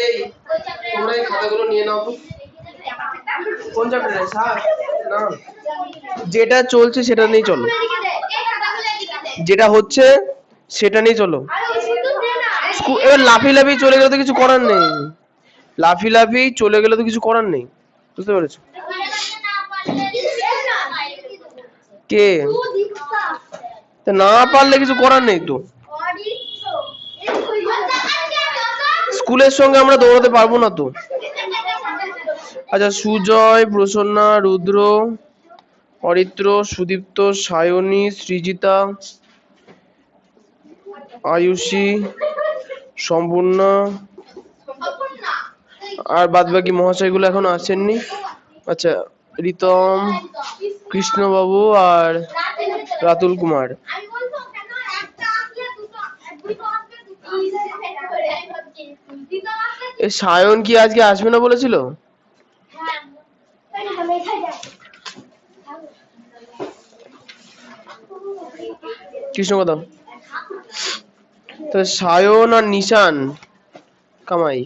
এই তোমরা এই খাতাগুলো নিয়ে নাও তো। কোন চ্যাপ্টারে? না, যেটা চলছে সেটা নিয়ে চলো, যেটা হচ্ছে সেটা নিয়ে চলো। এবার লাফি লাফি চলে গেলে তো কিছু করার নেই, লাফি লাফি চলে গেলে তো কিছু করার নেই, বুঝতে পেরেছো? কে না পারলে কিছু করার নেই তো, স্কুলের সঙ্গে আমরা দৌড়াতে পারবো না তো। আচ্ছা, সুজয়, প্রসন্না, রুদ্র, অরিত্র, সুদীপ্ত, সায়নী, সৃজিতা, আয়ুষী, সম্পূর্ণা, আর বাদ বাকি মহাশয়গুলো এখন আসেননি। আচ্ছা, রিতম, কৃষ্ণবাবু আর রাতুল কুমার। এই সায়ন কি আজকে আসবে না বলেছিল? কৃষ্ণ কথা, তো সায়ন আর নিশান কামাই।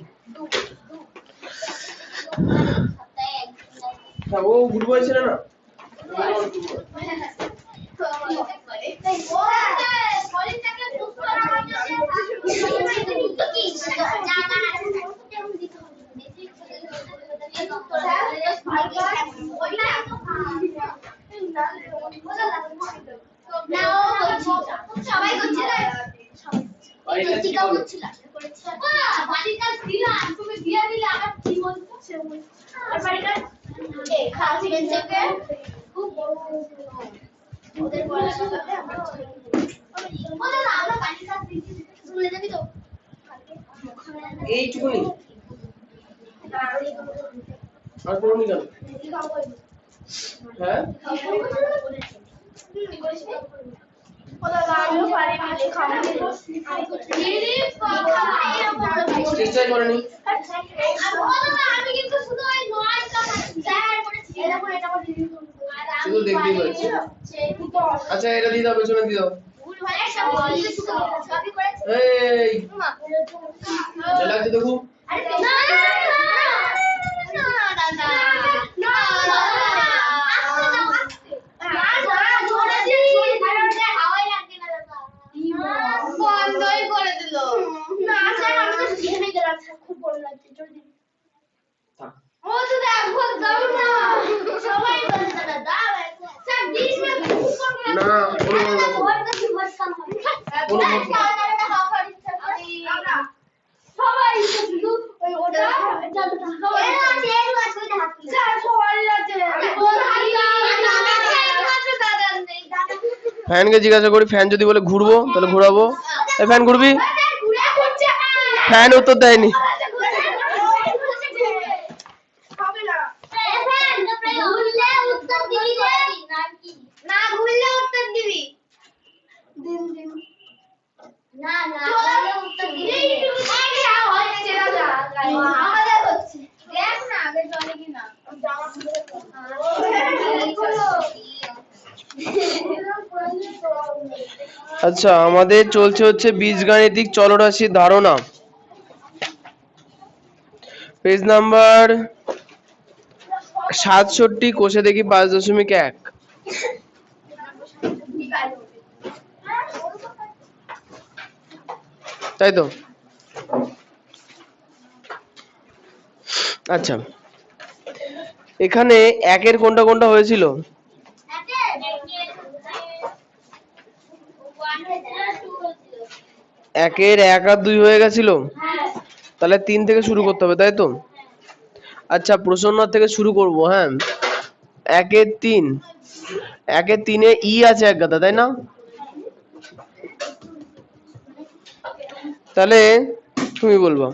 ও গুড বয় ছিল না? এইটুকুনি আর করুন কেন? হ্যাঁ চেষ্টাই করেনি। শুধু দেখতেই পাচ্ছি। আচ্ছা, এটা দিয়ে দাও, পেছনে দিয়ে দাও। এই লাগছে দেখো। ফ্যানকে জিজ্ঞাসা করি, ফ্যান যদি বলে ঘুরবো তাহলে ঘুরাবো। এই ফ্যান ঘুরবি? ফ্যান উত্তর দেয়নি। আচ্ছা, আমাদের চলছে হচ্ছে বীজগাণিতিক চলরাশির ধারণা, পেজ নাম্বার 67, কোষে দেখি 5.1। তাই তো? আচ্ছা, এখানে একের কোনটা কোনটা হয়েছিল? একের 1 আর 2 হয়ে গেছিল, তাহলে 3 থেকে শুরু করতে হবে, তাই তো? আচ্ছা, প্রসন্নার থেকে শুরু করব। হ্যাঁ, 1-এর 3, 1-এর 3-এ ই আছে এক গাদা, তাই না? তাহলে তুমি বলবো,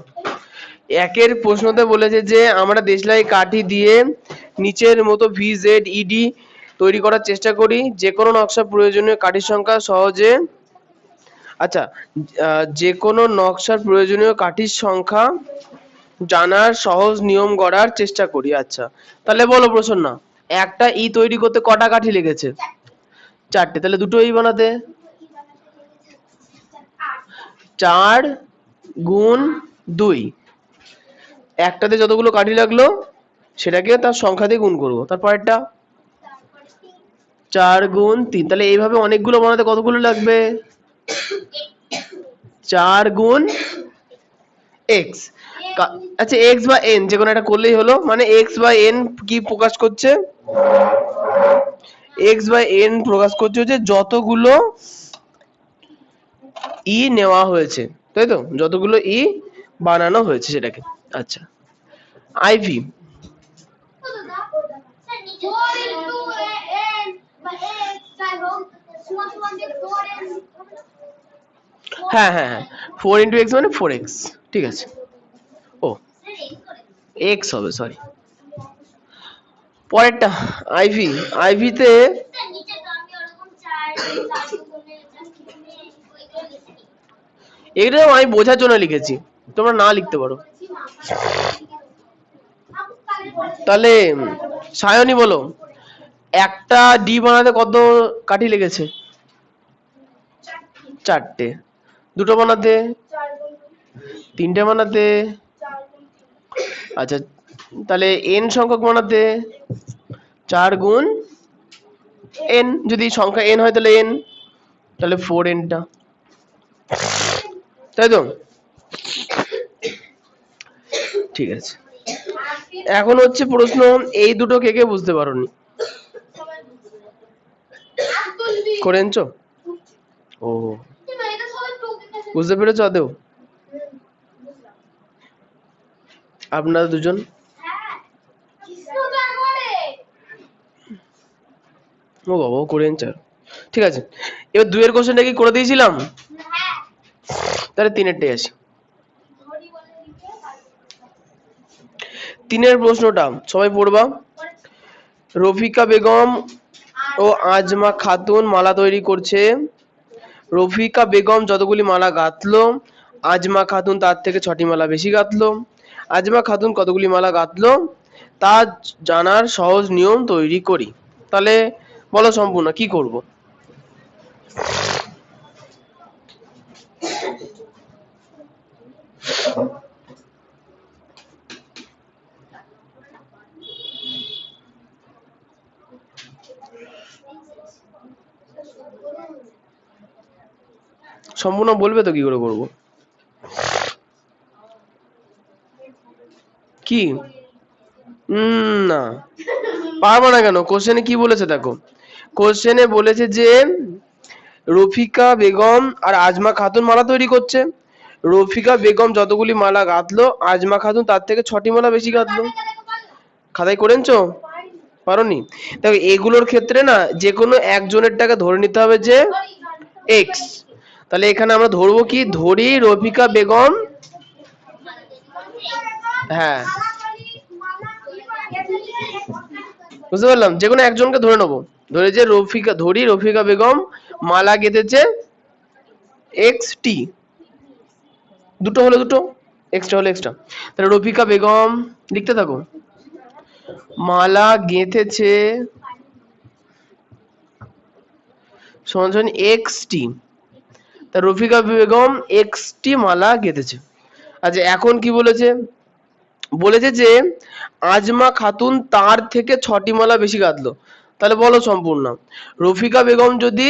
একের প্রশ্নতে বলেছে যে আমরা দেশলাই কাঠি দিয়ে নিচের মতো VZED তৈরি করার চেষ্টা করি, যে কোনো নকশা প্রয়োজনীয় কাঠির সংখ্যা সহজে। আচ্ছা, যে কোনো নকশার প্রয়োজনীয় কাঠির সংখ্যা জানার সহজ নিয়ম গড়ার চেষ্টা করি। আচ্ছা, তাহলে বলো প্রসন্না, একটা ই তৈরি করতে কটা কাঠি লেগেছে? 4টে। তাহলে দুটো ই বানাতে 4 গুণ 2, একটাতে যতগুলো কাঠি লাগলো সেটাকে তার সংখ্যা দিয়ে গুণ করবো। তারপরেরটা 4 গুণ 3, তাহলে এইভাবে অনেকগুলো বানাতে কতগুলো লাগবে? 4 গুণ x। আচ্ছা x বা n যে কোনো একটা করলেই হলো, মানে x বা n কি প্রকাশ করছে? x বা n প্রকাশ করছে যে যতগুলো ই নেওয়া হয়েছে, তাই তো? যতগুলো ই বানানো হয়েছে সেটাকে। আচ্ছা আইভি, হ্যাঁ হ্যাঁ হ্যাঁ 4 ইন্টু এক্স মানে 4x, ঠিক আছে। ও এক্স হবে, সরি। পরেরটা আইভি, আইভিতে এটাও আমি বোঝার জন্য লিখেছি, তোমরা না লিখতে পারো। তাহলে সায়নী বলো, একটা ডি বানাতে কত কাঠি লেগেছে? 4টে। দুটো বানাতে? 3টে বানাতে? আচ্ছা তাহলে n সংখ্যক বানাতে 4 গুণ n, যদি সংখ্যা n হয় তাহলে n, তাহলে 4n টা, তাই তো? ঠিক আছে, এখন হচ্ছে প্রশ্ন, এই দুটো কে কে বুঝতে পারোনি? করে আনছো? ও বুঝতে পেরেছো আদেও? আপনারা দুজন ও বাবা করে আনছো, ঠিক আছে। এবার 2 এর কোশ্চেনটা কি করে দিয়েছিলাম? তাহলে 3এরটাই আসি। 3এর প্রশ্নটা সবাই পড়বা। রফিকা বেগম ও আজমা খাতুন মালা তৈরি করছে। রফিকা বেগম যতগুলি মালা গাঁথলো, আজমা খাতুন তার থেকে 6টি মালা বেশি গাঁথলো। আজমা খাতুন কতগুলি মালা গাঁথলো তা জানার সহজ নিয়ম তৈরি করি। তাহলে বলো সম্পূর্ণ কি করব? সম্পূর্ণ বলবে তো কি করে করব? কি না পারবো না কেন? কোশ্চেনে কি বলেছে দেখো, কোশ্চেনে বলেছে যে রফিকা বেগম আর আজমা খাতুন মালা তৈরি করছে। রফিকা বেগম যতগুলি মালা গাঁথলো, আজমা খাতুন তার থেকে 6টি মালা বেশি গাঁথলো। খাতায় করেনছো? পারোনি? দেখো এগুলোর ক্ষেত্রে না যে কোনো একজনেরটাকে ধরে নিতে হবে যে এক্স। তাহলে এখানে আমরা ধরবো কি, ধরি রফিকা বেগম, হ্যাঁ বুঝতে পারলাম, যে কোনো একজনকে ধরে নেবো। ধরে যে রফিকা বেগম মালা গেঁথেছে এক্স টি, দুটো হলো দুটো, এক্সট্রা হলো এক্সট্রা। তাহলে রফিকা বেগম লিখতে থাকো, মালা গেঁথেছে সমান এক্স টি। তা রফিকা বেগম এক্স টি মালা গেঁথেছে। আচ্ছা এখন কি বলেছে? বলেছে যে আজমা খাতুন তার থেকে 6টি মালা বেশি গাঁথলো। তাহলে বলো সম্পূর্ণ, রফিকা বেগম যদি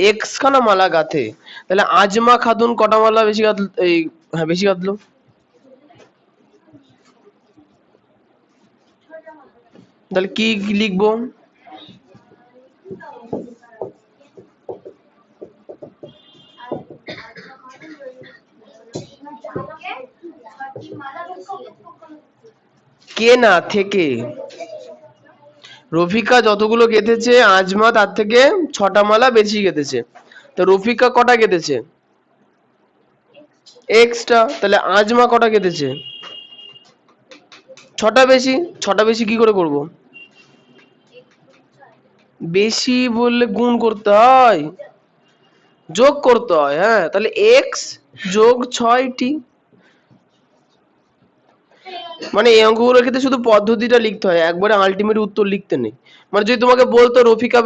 এক্স খানা মালা গাঁথে তাহলে আজমা খাতুন কটা মালা বেশি গাঁথলো? এই হ্যাঁ বেশি গাঁথলো। তাহলে কি লিখবো? কে না থেকে রফিকা যতগুলো গেঁথেছে আজমা তার থেকে 6টা মালা বেশি গেঁথেছে। তো রফিকা কটা গেঁথেছে? এক্সটা। তাহলে আজমা কটা গেঁথেছে? 6টা বেশি। 6টা বেশি কি করে করব? বেশি বললে গুণ করতে হয়, যোগ করতে হয়। হ্যাঁ তাহলে এক্স যোগ 6টি, মানে এই অঙ্কগুলোর ক্ষেত্রে শুধু পদ্ধতিটা লিখতে হয়, একবারে আলটিমেট উত্তর লিখতে নেই। মানে যদি তোমাকে বলতো রফিকা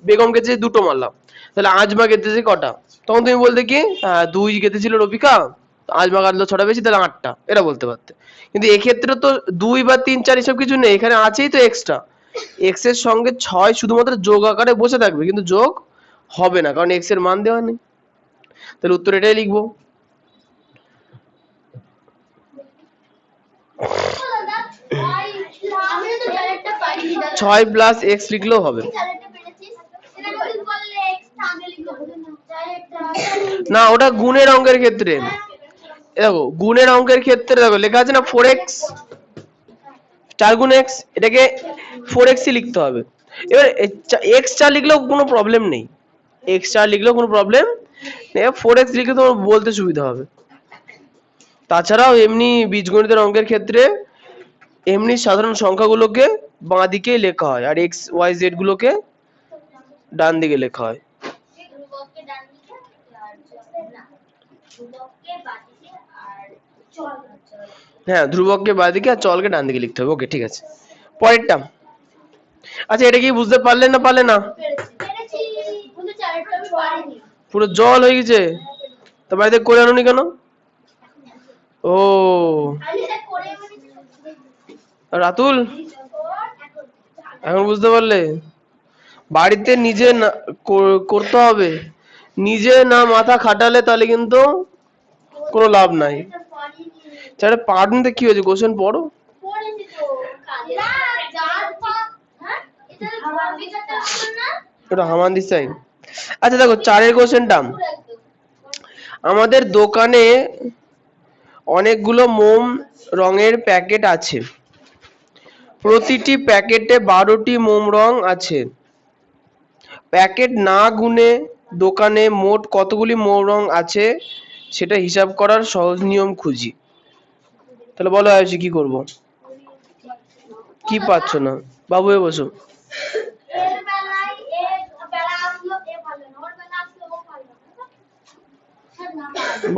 বেগম গেছে 2টো মালা, তাহলে আজমা গেতেছে কটা, তখন তুমি বলতে কি 2 গেতেছিল রফিকা, আজ বা কাটলো 6টা বেশি তাহলে 8টা, এটা বলতে পারতে। কিন্তু এক্ষেত্রে তো 2 বা 3 4 এসব কিছু নেই, এখানে আছেই তো এক্সট্রা। এক্স এর সঙ্গে 6 শুধুমাত্র যোগ আকারে বসে থাকবে, কিন্তু যোগ হবে না কারণ এক্স এর মান দেওয়া নেই। তাহলে উত্তর এটাই লিখবো। 6 প্লাস এক্স লিখলেও হবে। না, ওটা গুণের অঙ্কের ক্ষেত্রে। দেখো গুণের অঙ্কের ক্ষেত্রে দেখো লেখা আছে না 4x 4 গুণ x, এটাকে 4x ই লিখতে হবে। এবার x 4 লিখলেও কোনো প্রবলেম নেই, x 4 লিখলেও কোনো প্রবলেম নেই, 4x লিখলে তোমার বলতে সুবিধা হবে। তাছাড়াও এমনি বীজগণিতের অঙ্কের ক্ষেত্রে এমনি সাধারণ সংখ্যাগুলোকে বাঁ দিকে লেখা হয় আর x y z গুলোকে ডান দিকে লেখা হয়। হ্যাঁ, ধ্রুবককে বাঁ দিকে আর চলকে ডান দিকে লিখতে হবে। ওকে, ঠিক আছে। পরেরটা। আচ্ছা, এটা কি বুঝতে পারলেন না পারলে না? পুরো জল হয়ে গেছে, তো বাড়িতে করে আনোনি কেন? ও রাতুল, এখন বুঝতে পারলে? বাড়িতে নিজে করতে হবে, নিজে না মাথা খাটালে তাহলে কিন্তু কোনো লাভ নাই। তাহলে পারুন তো কি হয়েছে, কোশ্চেন পড়ো। ওটা হামান দিস চাই। আচ্ছা দেখো 4-এর কোশ্চেনটা, আমাদের দোকানে অনেকগুলো মোম রঙের প্যাকেট আছে, প্রতিটি প্যাকেটে 12টি মোম রং আছে। প্যাকেট না গুনে দোকানে মোট কতগুলি মোম রং আছে সেটা হিসাব করার সহজ নিয়ম খুঁজি। তাহলে বলো আয়ুষী কি করব? কি পাচ্ছ না বাবু, এ বসো।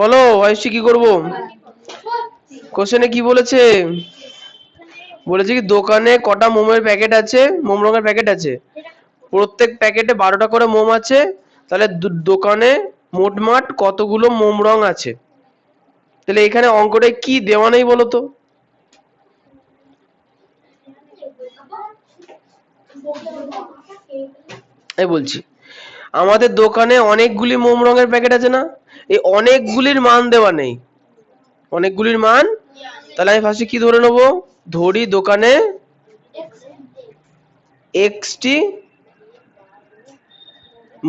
বলো আয়ুষী কি করব? কোশ্চেনে কি বলেছে? বলেছে কি দোকানে কটা মোমের প্যাকেট আছে, মোম রঙের প্যাকেট আছে, প্রত্যেক প্যাকেটে 12টা করে মোম আছে, তাহলে দোকানে মোটমাট কতগুলো মোম রং আছে। তাহলে এখানে অঙ্কটায় কি দেওয়া নেই বলো তো? এই বলছি আমাদের দোকানে অনেকগুলি মোম রঙের প্যাকেট আছে না, এই অনেকগুলির মান দেওয়া নেই, অনেকগুলির মান। তাহলে আমি ফার্স্টে কি ধরে নেবো, ধরি দোকানে এক্সটি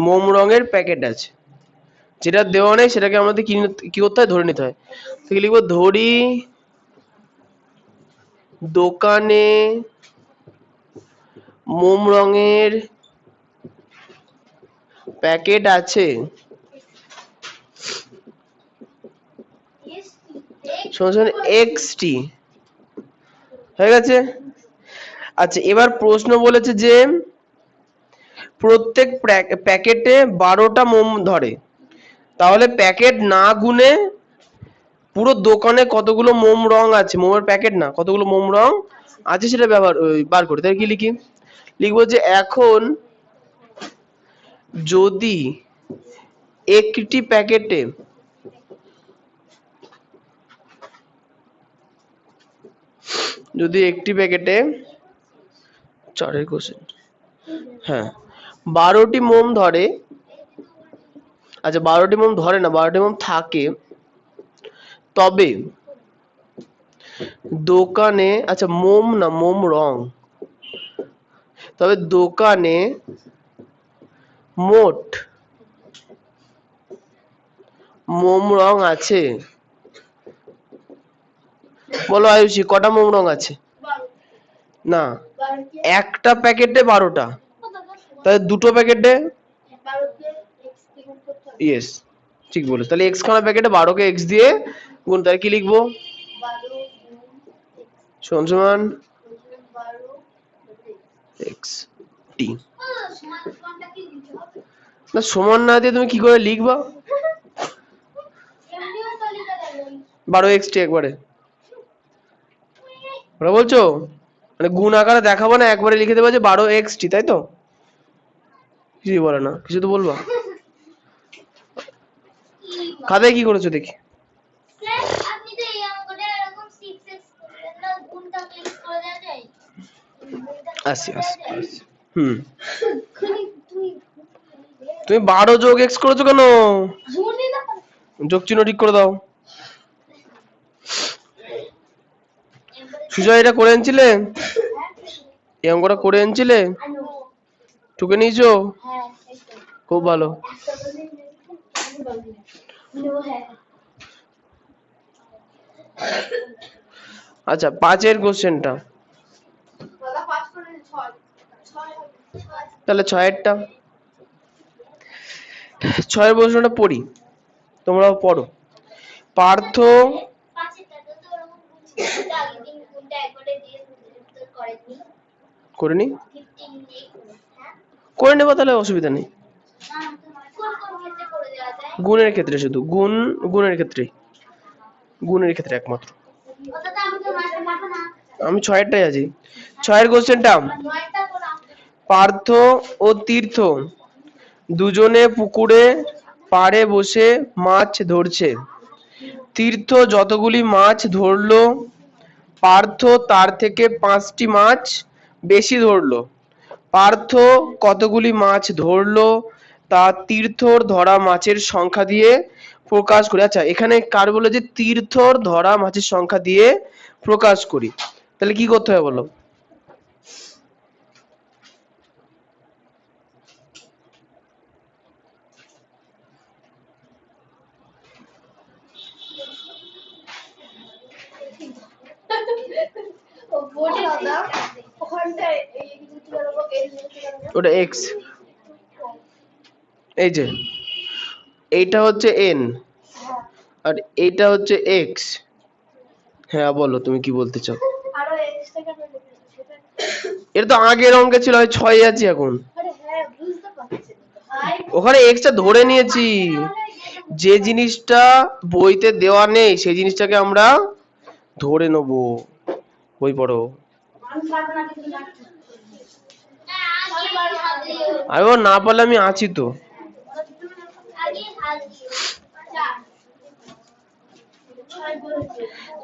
মোম রঙের প্যাকেট আছে, যেটা দেওয়া নেই সেটাকে আমাদের কি করতে হয়, ধরে নিতে হয়। তাহলে লিখবো ধরি দোকানে মোম রঙের প্যাকেট আছে এক্সটি, হয়ে গেছে। আচ্ছা, এবার প্রশ্ন বলেছে যে প্রত্যেক প্যাকেটে 12টা মোম ধরে, তাহলে প্যাকেট না গুনে পুরো দোকানে কতগুলো মোম রং আছে, মোমের প্যাকেট না কতগুলো মোম রং আছে সেটা বার করি। তাই কি লিখি, লিখবো যে এখন যদি একটি প্যাকেটে চারের কোশ্চেন, হ্যাঁ 12টি মোম ধরে, আচ্ছা 12টি মোম ধরে না 12টি মোম থাকে, তবে দোকানে, আচ্ছা মোম না মোম রং, তবে দোকানে মোট মোম রং আছে। বলো আয়ুষী কটা মোম রং আছে? না, একটা প্যাকেটে 12টা, তাহলে দুটো প্যাকেটে, ইয়েস ঠিক বলে, তাহলে এক্স খানা প্যাকেটে 12কে এক্স দিয়ে গুণ, তাহলে কি লিখবো, সমান সমান এক্স টি। না সমান না দিয়ে তুমি কি করে লিখবা, 12x টি একবারে, ওরা বলছো মানে গুণ আকারে দেখাবো না, একবারে লিখে দেবো যে 12x টি, তাই তো? কিছু বলে না, কিছু তো বলবা। খাতায় কি করেছো দেখি। আসি আসি আসি। তুমি 12 যোগ এক্স করেছো কেন? যোগ চিহ্ন ঠিক করে দাও। সুজয় এটা করে আনছিলে? এই অঙ্কটা করে আনছিলে? টুকে নিয়েছো? খুব ভালো। আচ্ছা 5-এর কোশ্চেনটা তাহলে 6-এরটা, 6-এর প্রশ্নটা পড়ি, তোমরাও পড়ো। পার্থ করে নি, করে নেবো তাহলে, অসুবিধা নেই। গুণের ক্ষেত্রে শুধু গুণের ক্ষেত্রে, গুণের ক্ষেত্রে একমাত্র। আমি 6-এরটাই আছি। 6-এর কোশ্চেনটা, পার্থ ও তীর্থ দুজনে পুকুরে পাড়ে বসে মাছ ধরছে। তীর্থ যতগুলি মাছ ধরলো, পার্থ তার থেকে 5টি মাছ বেশি ধরলো। পার্থ কতগুলি মাছ ধরলো তা তীর্থর ধরা মাছের সংখ্যা দিয়ে প্রকাশ করি। আচ্ছা এখানে কার বলে যে তীর্থর ধরা মাছের সংখ্যা দিয়ে প্রকাশ করি, তাহলে কি করতে হবে বলো? ওটা এক্স, এই যে এইটা হচ্ছে এন আর এইটা হচ্ছে এক্স। হ্যাঁ বলো তুমি কি বলতে চাও? এটা তো আগের অঙ্কে ছিল, 6 আছি এখন। ওখানে এক্সটা ধরে নিয়েছি, যে জিনিসটা বইতে দেওয়া নেই সেই জিনিসটাকে আমরা ধরে নেব। বই পড়ো। আমি না পারলে আমি আছি তো।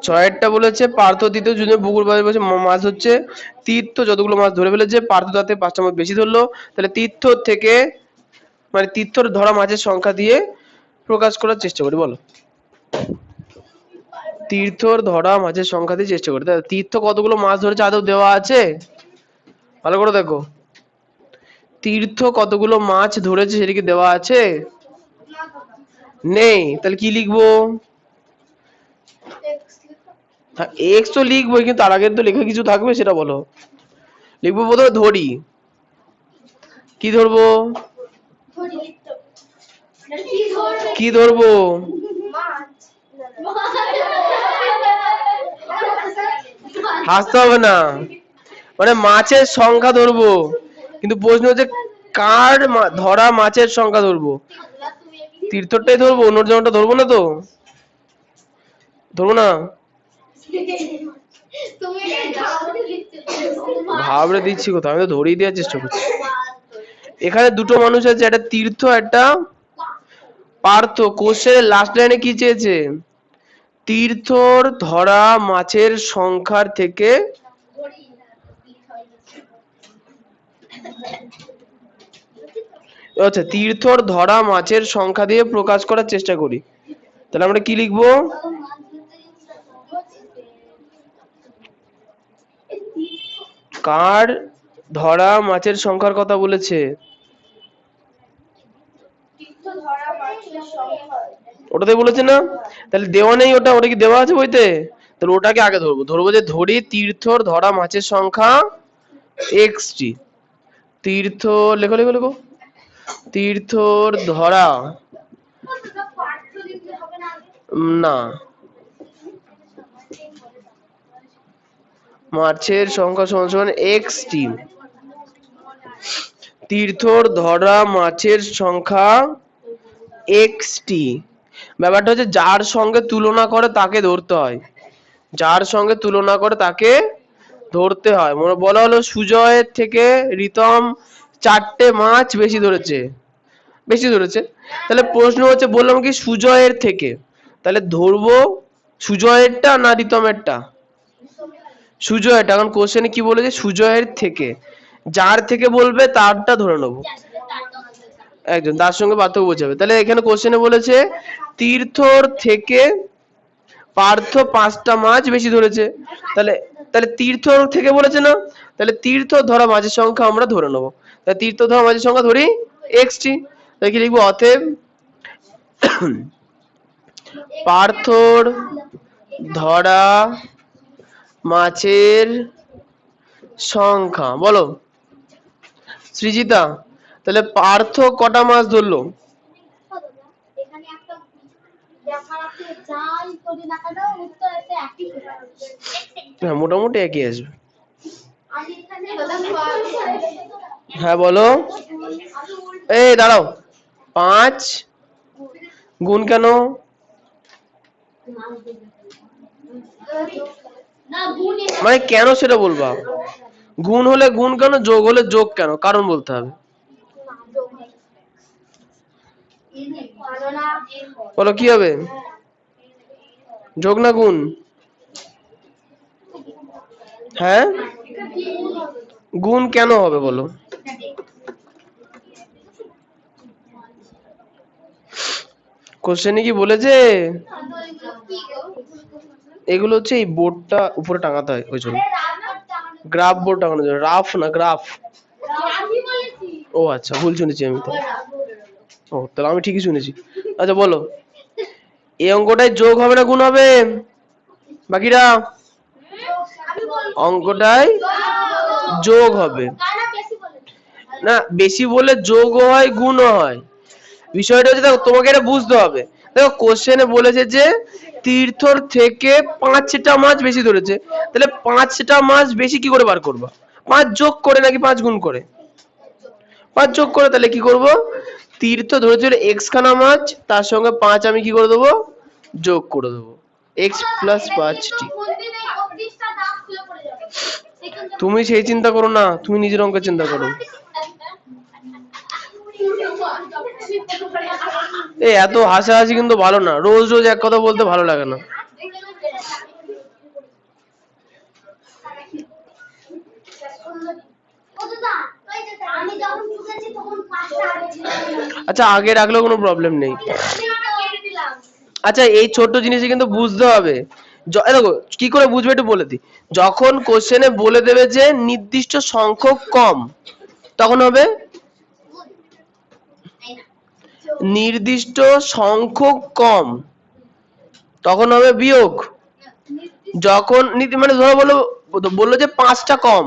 6-এরটা বলেছে পার্থ তীর্থ দুজনে পুকুর পাড়ে বসে মাছ ধরছে। তীর্থ যতগুলো মাছ ধরে ফেলেছে, পার্থ তাতে 5টা মাছ বেশি ধরলো। তাহলে তীর্থ থেকে মানে তীর্থর ধরা মাছের সংখ্যা দিয়ে প্রকাশ করার চেষ্টা করি, বলো। তীর্থর ধরা মাছের সংখ্যা দিয়ে চেষ্টা করি। তাহলে তীর্থ কতগুলো মাছ ধরেছে আদৌ দেওয়া আছে? ভালো করে দেখো, তীর্থ কতগুলো মাছ ধরেছে সেটা কি দেওয়া আছে? নেই, তাহলে কি লিখবো? এক্স তো লিখবো, কিন্তু তার আগে তো লেখা কিছু থাকবে, সেটা বলো। লিখবো প্রথমে ধরি, কি ধরবো? কি ধরবো? হাসতে হবে না, মানে মাছের সংখ্যা ধরবো, কিন্তু প্রশ্ন হচ্ছে কার ধরা মাছের সংখ্যা ধরবো। তীর্থটাই ধরবো, অন্য জনটা ধরবো না তো, ধরবো না। ভাবরে দিচ্ছি কোথাও, আমি তো ধরেই দেওয়ার চেষ্টা করছি। এখানে দুটো মানুষ আছে, একটা তীর্থ একটা পার্থ। কোশ্চেনের লাস্ট লাইনে কি চেয়েছে? তীর্থর ধরা মাছের সংখ্যার থেকে আচ্ছা তীর্থর ধরা মাছের সংখ্যা দিয়ে প্রকাশ করার চেষ্টা করি। তাহলে আমরা কি লিখবো? কার ধরা মাছের সংখ্যার কথা বলেছে? ওটাতে বলেছে না, তাহলে দেওয়া নেই ওটা, ওটা কি দেওয়া আছে বইতে? তাহলে ওটাকে আগে ধরবো, ধরবো যে ধরি তীর্থর ধরা মাছের সংখ্যা এক্সটি। তীর্থ লেখো লেখো লেখো, তীর্থর ধরা না মাছের সংখ্যা সমান সমান এক্সটি। তীর্থর ধরা মাছের সংখ্যা এক্সটি। ব্যাপারটা হচ্ছে যার সঙ্গে তুলনা করে তাকে ধরতে হয়, যার সঙ্গে তুলনা করে তাকে ধরতে হয়। বলা হলো সুজয়ের থেকে রিতম 4টে মাছ বেশি ধরেছে, বেশি ধরেছে। তাহলে প্রশ্ন হচ্ছে, বললাম কি সুজয়ের থেকে, তাহলে ধরবো সুজয়েরটা না রিতমেরটা? সুজয়েরটা, কারণ কোশ্চেনে কি বলেছে সুজয়ের থেকে। যার থেকে বলবে তারটা ধরে নেবো, একজন তার সঙ্গে পার্থক্য বোঝাবে। তাহলে এখানে কোশ্চেনে বলেছে তীর্থর থেকে পার্থ 5টা মাছ বেশি ধরেছে। তাহলে তাহলে তীর্থ থেকে বলেছে না, তাহলে তীর্থ ধরা মাছের সংখ্যা আমরা ধরে নেবো। তাহলে তীর্থ ধরা মাছের সংখ্যা ধরি x3। তাহলে কি লিখবো, অতএব পার্থর ধরা মাছের সংখ্যা বলো সৃজিতা। তাহলে পার্থ কটা মাছ ধরলো? হ্যাঁ মোটামুটি একই আসবে। হ্যাঁ বলো, এই দাঁড়াও, 5 গুণ কেন? মানে কেন সেটা বলবা, গুণ হলে গুণ কেন, যোগ হলে যোগ কেন, কারণ বলতে হবে। বলো কি হবে, যোগ না গুণ? হ্যাঁ গুণ কেন হবে বলো? কোশ্চেনে কি বলেছে? এগুলো হচ্ছে এই বোর্ডটা উপরে টাঙাতে হয়, ওই জন্য গ্রাফ বোর্ড টাঙানো যায়, রাফ না গ্রাফ। ও আচ্ছা ভুল শুনেছি আমি তো। ও তাহলে আমি ঠিকই শুনেছি। আচ্ছা বলো, এই অঙ্কটায় যোগ হবে না গুণ হবে? বাকিরা অঙ্কটায় যোগ হবে না, বেশি বলে যোগও হয় গুণও হয়। বিষয়টা হচ্ছে দেখো তোমাকে এটা বুঝতে হবে। দেখো কোশ্চেনে বলেছে যে তীর্থর থেকে 5টা মাছ বেশি ধরেছে, তাহলে 5টা মাছ বেশি কি করে বার করবা? 5 যোগ করে নাকি 5 গুণ করে? 5 যোগ করে। তাহলে কি করব, তীর্থ ধরেছিল x খানা মাছ, তার সঙ্গে 5 আমি কি করে দেবো, যোগ করে দেবো, x প্লাস 5t। তুমি সেই চিন্তা করো না, তুমি নিজের অঙ্কের চিন্তা করো। এই এত হাসাহাসি কিন্তু ভালো না, রোজ রোজ এক কথা বলতে ভালো লাগে না। আচ্ছা আগে রাখলেও কোনো প্রবলেম নেই। আচ্ছা এই ছোট জিনিসে কিন্তু বুঝতে হবে। দেখো কি করে বুঝবে একটু বলে দিই। যখন কোশ্চেনে বলে দেবে যে নির্দিষ্ট সংখ্যক কম, তখন হবে নির্দিষ্ট সংখ্যক কম, তখন হবে বিয়োগ। যখন মানে ধরো বললো যে 5টা কম,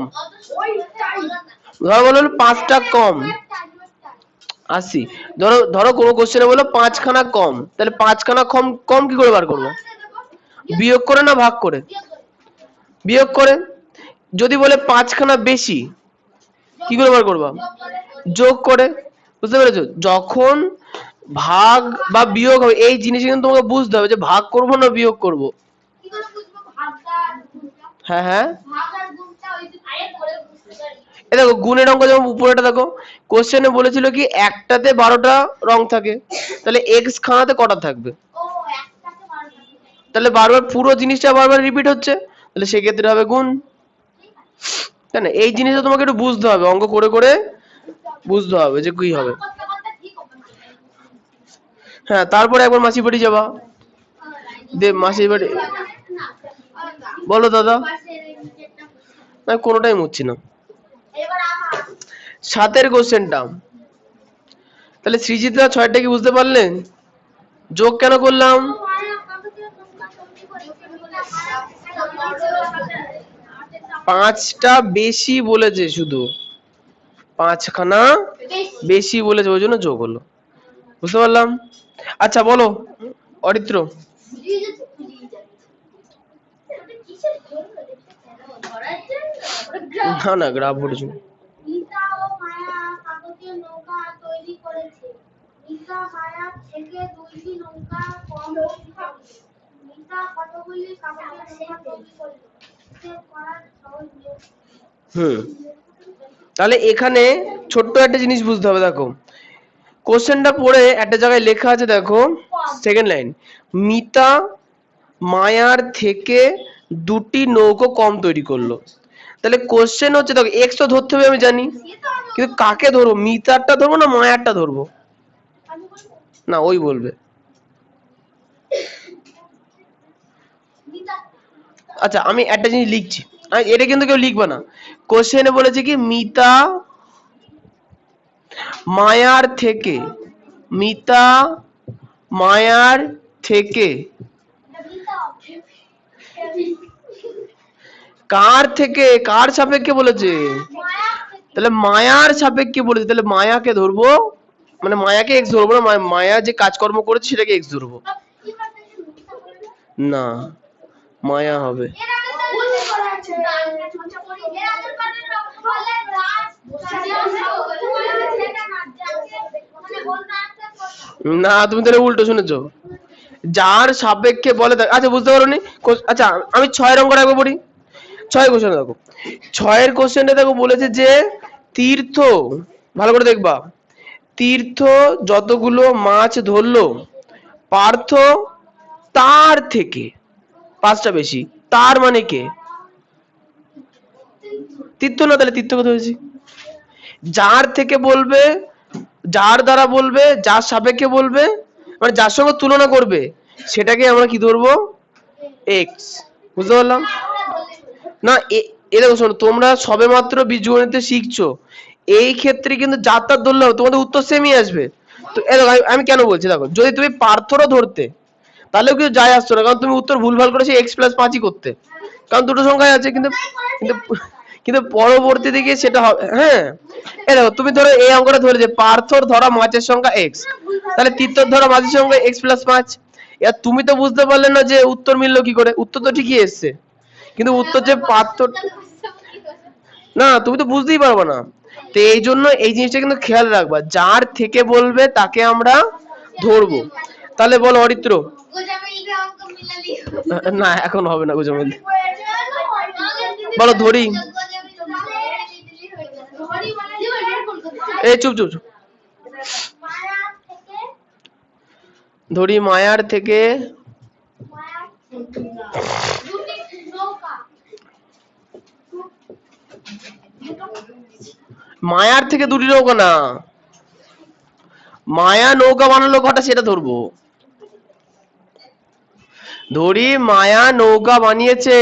ধরো বললো 5টা কম, আসি ধরো ধরো কোনো কোশ্চেনে বললো 5খানা কম, তাহলে 5খানা কম কম কি করে বার করবো? বিয়োগ করে না ভাগ করে? বিয়োগ করে। যদি বলে 5খানা বেশি, কি করে বার করবা? যোগ করে। বুঝতে পেরেছো? যখন ভাগ বা বিয়োগ হবে এই জিনিসটা কিন্তু তোমাকে বুঝতে হবে যে ভাগ করব না বিয়োগ করব। হ্যাঁ হ্যাঁ এই দেখো গুণের অঙ্ক যেমন উপরেটা দেখো, কোশ্চেনে বলেছিল কি একটাতে 12টা রং থাকে, তাহলে x খানাতে কটা থাকবে? তাহলে বারবার পুরো জিনিসটা বারবার রিপিট হচ্ছে, তাহলে সেক্ষেত্রে হবে গুণ। তাই না? এই জিনিসটা তোমাকে একটু বুঝতে হবে, অঙ্ক করে করে বুঝতে হবে যে কি হবে। হ্যাঁ তারপরে একবার মাসি বাড়ি যাবা, মাসি বাড়ি বলো দাদা। না কোনোটাই মুচ্ছি না। 7এর কোশ্চেনটা, তাহলে সৃজিতা 6টা কি বুঝতে পারলেন? যোগ কেন করলাম? পাঁচটা বেশি বলেছে, শুধু 5খানা বেশি বলেছে, ওই জন্য যোগ হলো। বুঝতে পারলাম। আচ্ছা বলো অরিত্র। না না গ্রাফ বলেছি। তাহলে এখানে ছোট্ট একটা জিনিস বুঝতে হবে। দেখো কোশ্চেনটা পড়ে একটা জায়গায় লেখা আছে, দেখো সেকেন্ড লাইন, মিতা মায়ার থেকে 2টি নৌকো কম তৈরি করলো। তাহলে কোশ্চেন হচ্ছে দেখো এক্স তো ধরতে হবে আমি জানি, কিন্তু কাকে ধরবো, মিতারটা ধরবো না মায়ারটা ধরবো? না ওই বলবে। আচ্ছা আমি একটা জিনিস লিখছি, এটা কিন্তু কেউ লিখবে না। কোশ্চেনে বলেছে কি মিতা মায়ার থেকে, মিতা মায়ার থেকে কার থেকে, কার সাপেক্ষে বলেছে? তাহলে মায়ার সাপেক্ষে বলেছে, তাহলে মায়াকে ধরবো, মানে মায়াকে এক্স ধরবো না, মায়া যে কাজকর্ম করেছে সেটাকে এক্স ধরবো। না মায়া হবে। না তুমি তাহলে উল্টো শুনেছো। যার সাপেক্ষে বলে, আচ্ছা বুঝতে পারোনি। আচ্ছা আমি 6 অঙ্ক রাখবো পড়ি। 6 কোশ্চেন দেখো, 6 কোশ্চেনটা দেখো বলেছে যে তীর্থ, ভালো করে দেখবা, তীর্থ যতগুলো মাছ ধরলো পার্থ তার থেকে 5টা বেশি, তার মানে কে? তীর্থ না, তাহলে তীর্থকে ধরেছি। যার থেকে বলবে, যার দ্বারা বলবে, যার সাপেক্ষে বলবে, মানে যার সঙ্গে তুলনা করবে সেটাকে আমরা কি ধরবো? এক্স। বুঝতে পারলাম না? এ দেখো শোনো, তোমরা সবে মাত্র বীজগণিতে শিখছো, এই ক্ষেত্রে কিন্তু যার তার ধরলেও তোমাদের উত্তর সেমই আসবে। তো এ দেখো আমি কেন বলছি, দেখো যদি তুমি পার্থরও ধরতে তাহলেও কিছু যায় আসতো না, কারণ তুমি উত্তর ভুলভাল করেছো এক্স প্লাস 5ই করতে, কারণ দুটো সংখ্যাই আছে। কিন্তু কিন্তু কিন্তু পরবর্তী দিকে সেটা হবে। হ্যাঁ এই দেখো তুমি ধরো এই অঙ্কটা ধরে যে পার্থর ধরা মাছের সংখ্যা এক্স, তাহলে তীর্থর ধরা মাছের সংখ্যা এক্স প্লাস 5। এবার তুমি তো বুঝতে পারলে না যে উত্তর মিললো কি করে, উত্তর তো ঠিকই এসছে, কিন্তু উত্তর যে পার্থর, না তুমি তো বুঝতেই পারবে না। তো এই জন্য এই জিনিসটা কিন্তু খেয়াল রাখবা, যার থেকে বলবে তাকে আমরা ধরবো। তাহলে বলো অরিত্র। না এখন হবে না গোজামিল, বলো ধরি। এই চুপ চুপ চুপ। ধরি মায়ার থেকে মায়ার থেকে দুটি নৌকা না, মায়া নৌকা বানালো কটা সেটা ধরবো। ধরি মায়া নৌকা বানিয়েছে,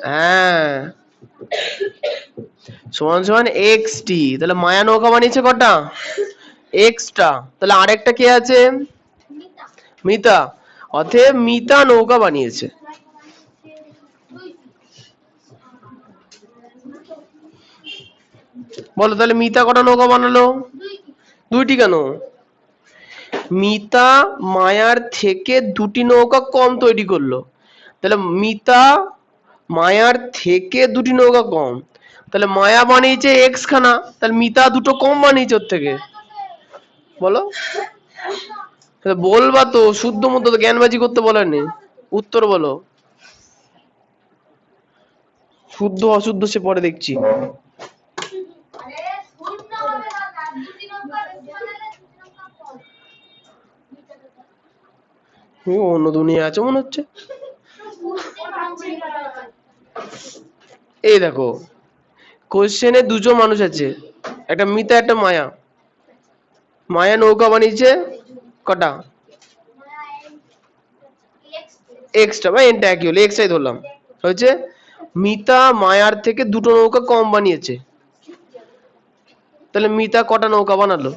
হ্যাঁ সমান সমান এক্স টি, তাহলে মায়া নৌকা বানিয়েছে কটা? এক্সটা। তাহলে আরেকটা কে আছে? মিতা। অতএব মিতা নৌকা বানিয়েছে। বলো তাহলে মিতা কটা নৌকা বানালো? 2টি। কেন? মিতা মায়ার থেকে 2টি নৌকা কম তৈরি করলো, তাহলে মিতা মায়ার থেকে 2টি নৌকা কম, তাহলে মায়া বানিয়েছে এক্স খানা, তাহলে মিতা 2টো কম বানিয়েছে ওর থেকে। বলো বলবা তো, শুদ্ধ মতো তো, জ্ঞানবাজি করতে বলেনি। উত্তর বলো, শুদ্ধ অশুদ্ধ সে পরে দেখছি। অন্য দুনিয়া আছে মনে হচ্ছে। এই দেখো কোশ্চেনে দুজন মানুষ আছে, একটা মিতা একটা মায়া। মায়া নৌকা বানিয়েছে কটা? এক্সটা বা এনটা একই হলো, এক্সটাই ধরলাম। হয়েছে মিতা মায়ার থেকে 2টো নৌকা কম বানিয়েছে, তাহলে মিতা কটা নৌকা বানালো?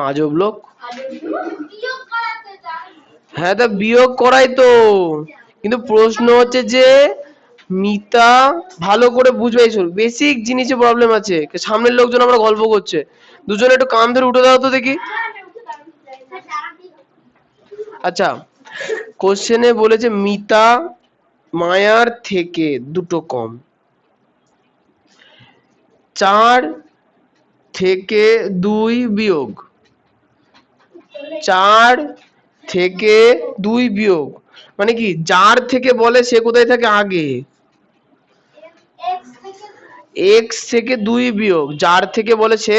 আজব লোক। হ্যাঁ তা বিয়োগ করাই তো, কিন্তু প্রশ্ন হচ্ছে যে মিতা, ভালো করে বুঝবে, বেসিক জিনিসে প্রবলেম আছে। সামনের লোকজন আমরা গল্প করছে, দুজনে একটু কান ধরে উঠে দাও তো দেখি। আচ্ছা কোশ্চেনে বলেছে মিতা মায়ার থেকে 2টো কম, 4 থেকে 2 বিয়োগ, 4 থেকে 2 বিয়োগ মানে কি, যার থেকে বলে সে কোথায় থাকে আগে? এক্স থেকে 2 বিয়োগ যার থেকে বলেছে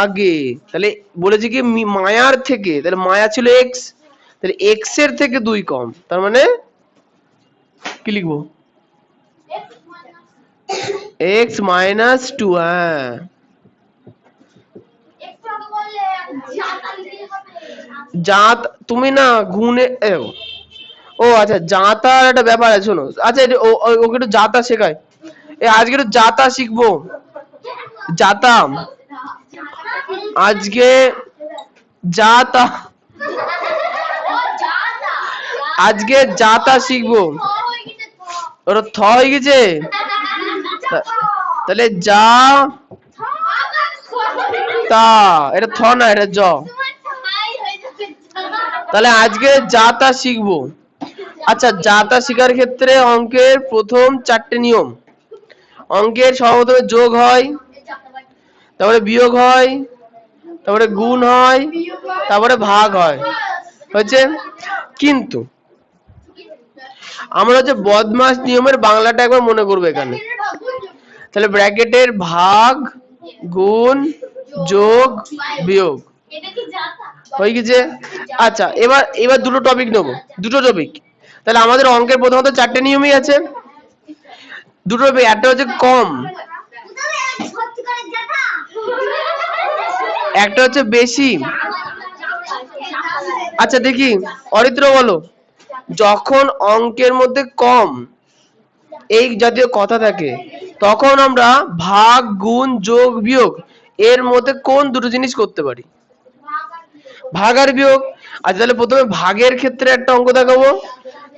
আগে, তাহলে বলেছে কি মায়ার থেকে, তাহলে মায়া ছিল এক্স, তাহলে এক্স এর থেকে 2 কম, তার মানে কি লিখবো? x minus 2। হ্যাঁ, জাত তুমি না গুণে ও আচ্ছা, জাতার একটা ব্যাপার আছে, শোনো। আচ্ছা ওকে একটু জাতা শেখায়, আজকে একটু জাতা শিখবো, জাতা আজকে, জাতা আজকে জাতা শিখবো। ওটা থ হয়ে গেছে, তাহলে যা তা, এটা থ না, এটা জ। তাহলে আজকে জাতা শিখবো। আচ্ছা, জাতা শেখার ক্ষেত্রে অঙ্কের প্রথম 4টে নিয়ম। অঙ্কের সর্বপ্রথমে যোগ হয়, তারপরে বিয়োগ হয়, তারপরে গুণ হয়, তারপরে ভাগ হয়, হচ্ছে। কিন্তু আমরা হচ্ছে বদমাস নিয়মের বাংলাটা একবার মনে করবো এখানে। তাহলে ব্র্যাকেটের ভাগ, গুণ, যোগ, বিয়োগ হয়ে গেছে। আচ্ছা, এবার দুটো টপিক নেবো, দুটো টপিক। তাহলে আমাদের অঙ্কের প্রথমত 4টে নিয়মই আছে, দুটো টপিক। একটা হচ্ছে কম, একটা হচ্ছে বেশি। আচ্ছা দেখি অরিত্র বলো, যখন অঙ্কের মধ্যে কম এই জাতীয় কথা থাকে তখন আমরা ভাগ, গুণ, যোগ, বিয়োগ এর মধ্যে কোন দুটো জিনিস করতে পারি? ভাগ আর বিয়োগ। আচ্ছা, তাহলে প্রথমে ভাগের ক্ষেত্রে একটা অঙ্ক দেখাবো,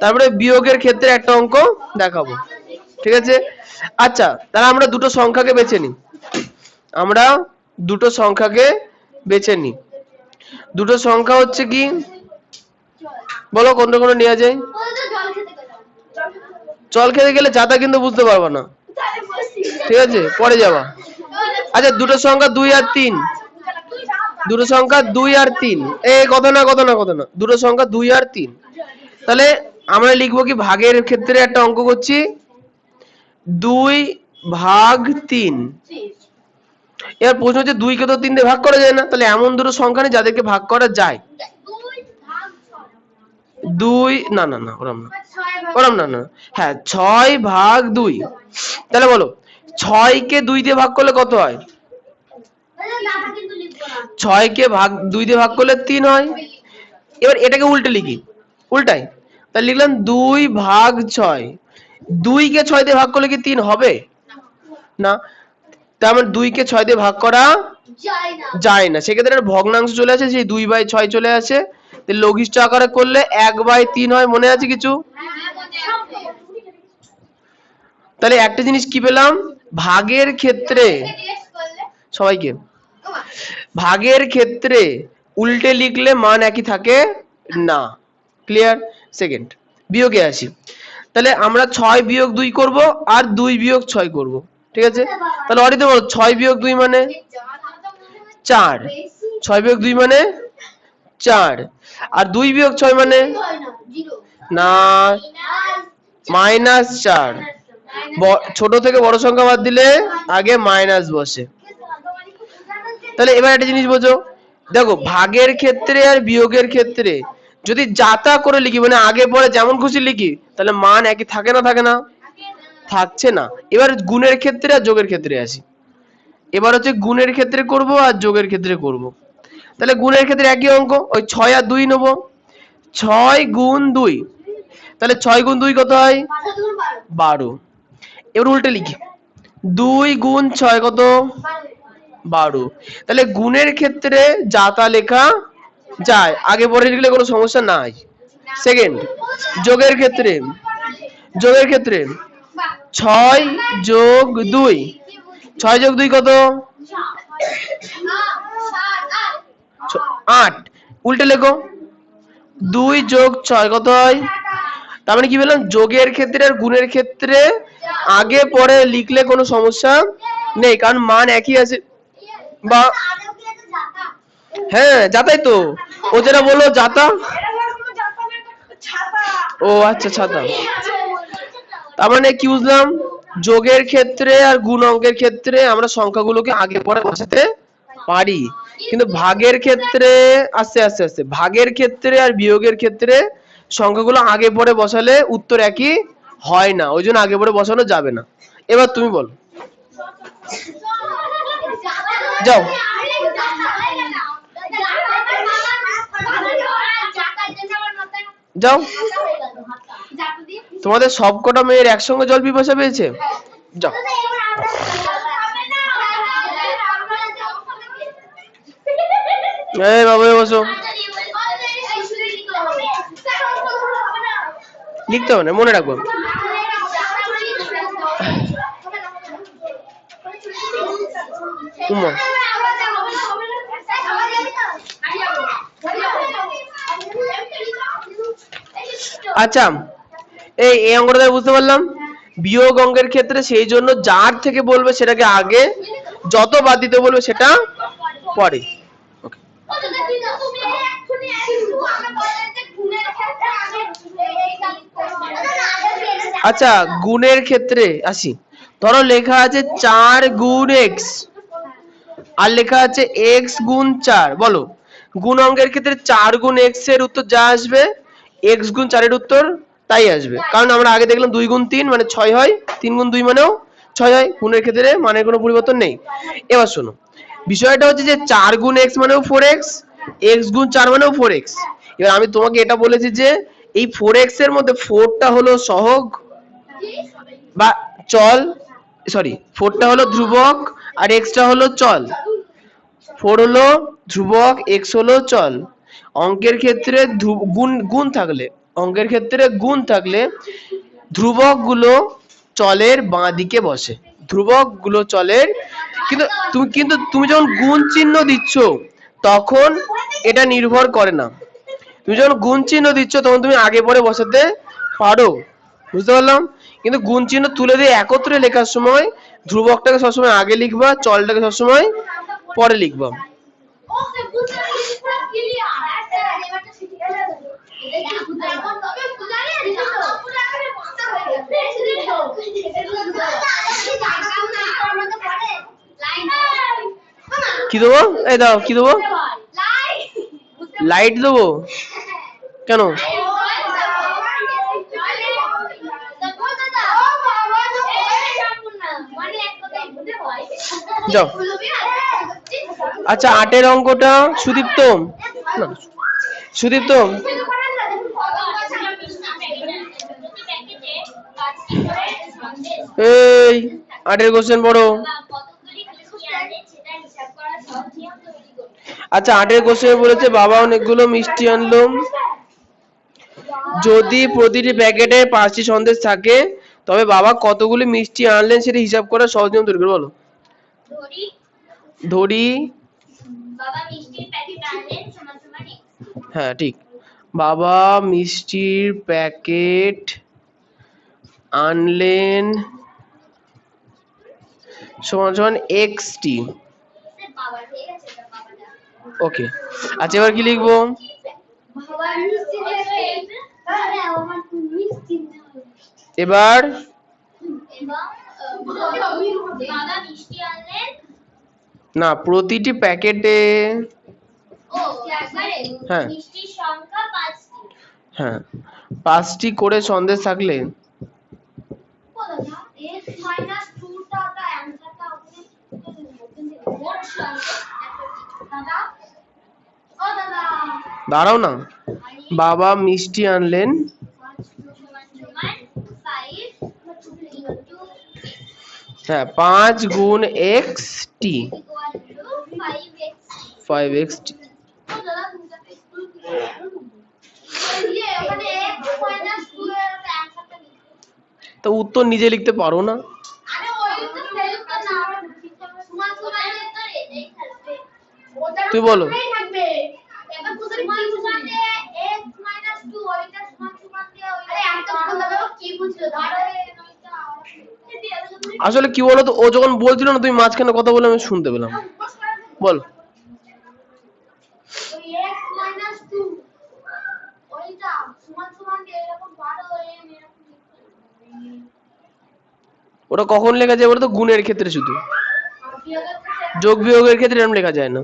তারপরে বিয়োগের ক্ষেত্রে একটা অঙ্ক দেখাবো, ঠিক আছে? আচ্ছা, তাহলে আমরা দুটো সংখ্যাকে বেছে নিই, আমরা দুটো সংখ্যাকে বেছে নিই। দুটো সংখ্যা হচ্ছে কি, বলো কোনটা কোনটা নেওয়া যায়? জল খেতে গেলে যাতা কিন্তু বুঝতে পারবো না, ঠিক আছে, পরে যাবা। আচ্ছা, দুটো সংখ্যা 2 আর 3, দুটো সংখ্যা 2 আর 3, এই কথা না, দুটো সংখ্যা 2 আর 3। তাহলে আমরা লিখবো কি, ভাগের ক্ষেত্রে একটা অঙ্ক করছি, 2 ভাগ 3। এবার প্রশ্ন হচ্ছে 2 কে তো 3 দিয়ে ভাগ করা যায় না, তাহলে এমন দুটো সংখ্যা নেই যাদেরকে ভাগ করা যায়। 2 না না না, ওরম না, হ্যাঁ 6 ভাগ 2। তাহলে বলো 6 কে 2 দিয়ে ভাগ করলে কত হয়? 6 কে 2 দিয়ে ভাগ করলে 3 হয়। এবার এটাকে উল্টে লিখি, উল্টাই, তাহলে লিখলাম 2 ভাগ 6। 2 কে 6 দিয়ে ভাগ করলে কি 3 হবে? না, তার মানে 2 কে 6 দিয়ে ভাগ করা যায় না, সেক্ষেত্রে একটা ভগ্নাংশ চলে আসে, সেই 2/6 চলে আসে। লঘিষ্ঠ আকারে করলে 1/3 হয়, মনে আছে কিছু? তাহলে একটা জিনিস কি পেলাম, ভাগের ক্ষেত্রে সবাইকে, ভাগের ক্ষেত্রে উল্টে লিখলে মান একই থাকে না। ক্লিয়ার? সেকেন্ড, বিয়োগে আসি। তাহলে আমরা 6 বিয়োগ 2 করব আর 2 বিয়োগ 6 করব, ঠিক আছে? তাহলে অরিতে বলো 6 বিয়োগ 2 মানে 4, 6 বিয়োগ 2 মানে 4, আর 2 বিয়োগ 6 মানে না, -4। ছোট থেকে বড় সংখ্যা বাদ দিলে আগে মাইনাস বসে। তাহলে এবার একটা জিনিস বোঝো, দেখো ভাগের ক্ষেত্রে আর বিয়োগের ক্ষেত্রে যদি যাতা করে লিখি, মানে আগে পরে যেমন খুশি লিখি, তাহলে মান একই থাকে না? থাকে না? থাকছে না। এবার গুণের ক্ষেত্রে আর যোগের ক্ষেত্রে আসি। এবার হচ্ছে গুণের ক্ষেত্রে করব আর যোগের ক্ষেত্রে করব। তাহলে গুণের ক্ষেত্রে একই অঙ্ক, ওই 6 আর 2 নেব, 6 গুণ 2, তাহলে 6 গুণ 2 কত হয়? 12। এবার উল্টে লিখি, 2 গুণ 6 কত? 12। তাহলে গুণের ক্ষেত্রে যাতা লেখা যায়, আগে পরে লিখলে কোনো সমস্যা নাই। সেকেন্ড, যোগের ক্ষেত্রে, 6 যোগ 2, 6 যোগ 2 কত? 8। উল্টে লেখো, 2 যোগ 6 কত হয়? তার মানে কি বললাম, যোগের ক্ষেত্রে আর গুণের ক্ষেত্রে আগে পরে লিখলে কোনো সমস্যা নেই, কারণ মান একই আছে। বা হ্যাঁ, যাতাই তো, ও যেটা বললো যাতা। ও আচ্ছা, ছাতা। তার মানে কি বুঝলাম, যোগের ক্ষেত্রে আর গুণ অঙ্কের ক্ষেত্রে আমরা সংখ্যাগুলোকে আগে পরে বসাতে পারি, কিন্তু ভাগের ক্ষেত্রে আস্তে আস্তে আস্তে ভাগের ক্ষেত্রে আর বিয়োগের ক্ষেত্রে সংখ্যাগুলো আগে পরে বসালে উত্তর একই হয় না, ওই জন্য আগে পরে বসানো যাবে না। এবার তুমি বলো, যাও। যাও, তোমাদের সবকটা মেয়ের একসঙ্গে জল পিপাসা পেয়েছে, যাও। এই বাবা বসো, লিখতে হবে না, মনে রাখবো। আচ্ছা, এই অঙ্কটা বুঝতে পারলাম। বিয়োগ অঙ্কের ক্ষেত্রে সেই জন্য যার থেকে বলবে সেটাকে আগে, যত বাদ দিতে বলবে সেটা পরে। আচ্ছা, গুণের ক্ষেত্রে আসি। ধরো লেখা আছে 4 গুণ x আর লেখা আছে x গুণ 4, বলো গুণ অঙ্কের ক্ষেত্রে 4 গুণ x এর উত্তর যা আসবে x গুণ 4 এর উত্তর তাই আসবে, কারণ আমরা আগে দেখলাম 2 গুণ 3 মানে 6 হয়, 3 গুণ 2 মানেও 6 হয়, গুণের ক্ষেত্রে মানের কোনো পরিবর্তন নেই। এবার শোনো, বিষয়টা হচ্ছে যে 4 গুণ x মানেও 4x, x গুণ 4 মানেও 4x। এবার আমি তোমাকে এটা বলেছি যে এই 4x এর মধ্যে 4টা হলো সহগ বা চল, সরি 4টা হলো ধ্রুবক আর x টা হলো চল। 4 হলো ধ্রুবক, x হলো চল। অঙ্কের ক্ষেত্রে গুণ গুণ থাকলে, অঙ্কের ক্ষেত্রে গুণ থাকলে ধ্রুবক গুলো চলের বাঁ দিকে বসে, ধ্রুবক গুলো চলের, কিন্তু তুমি যখন গুণ চিহ্ন দিচ্ছ তখন এটা নির্ভর করে না। তুমি যখন গুণ চিহ্ন দিচ্ছ তখন তুমি আগে পরে বসাতে পারো, বুঝতে পারলাম। কিন্তু গুণ চিহ্ন তুলে দিয়ে একত্রে লেখার সময় ধ্রুবকটাকে সবসময় আগে লিখবা, চলটাকে সবসময় পরে লিখবা। কি দেবো? এই দাও, কি দেবো? লাইট দেবো? কেন? যাও। আচ্ছা, 8 এর অঙ্কটা সুদীপ্ত, না সুদীপ্ত, এই 8 এর কোশ্চেন পড়ো। আচ্ছা, 8 এর কোশ্চেন বলেছে বাবা অনেকগুলো মিষ্টি আনলো, যদি প্রতিটি প্যাকেটে 5টি সন্দেশ থাকে তবে বাবা কতগুলি মিষ্টি আনলেন সেটা হিসাব করা সহজ নিয়ম তৈরি করে বলো। ধরি বাবা মিষ্টির প্যাকেট আনলেন সমান সমান x। হ্যাঁ ঠিক, বাবা মিষ্টির প্যাকেট আনলেন সমান সমান xt। ওকে, আচ্ছা এবার কি লিখবো? এবার না, প্রতিটি প্যাকেটে হ্যাঁ হ্যাঁ 5টি করে সন্দেশ থাকলে দাঁড়াও না, বাবা মিষ্টি আনলেন হ্যাঁ 5 গুণ xt 5xt। তো উত্তর নিজে লিখতে পারো না? তুই বলো। আসলে কি বলতো, ও যখন বলছিল না তুমি মাঝখানে কথা বলে আমি শুনতে পেলাম, বল। ওটা কখন লেখা যায় বলতো? গুণের ক্ষেত্রে শুধু, যোগ বিয়োগের ক্ষেত্রে এরকম লেখা যায় না।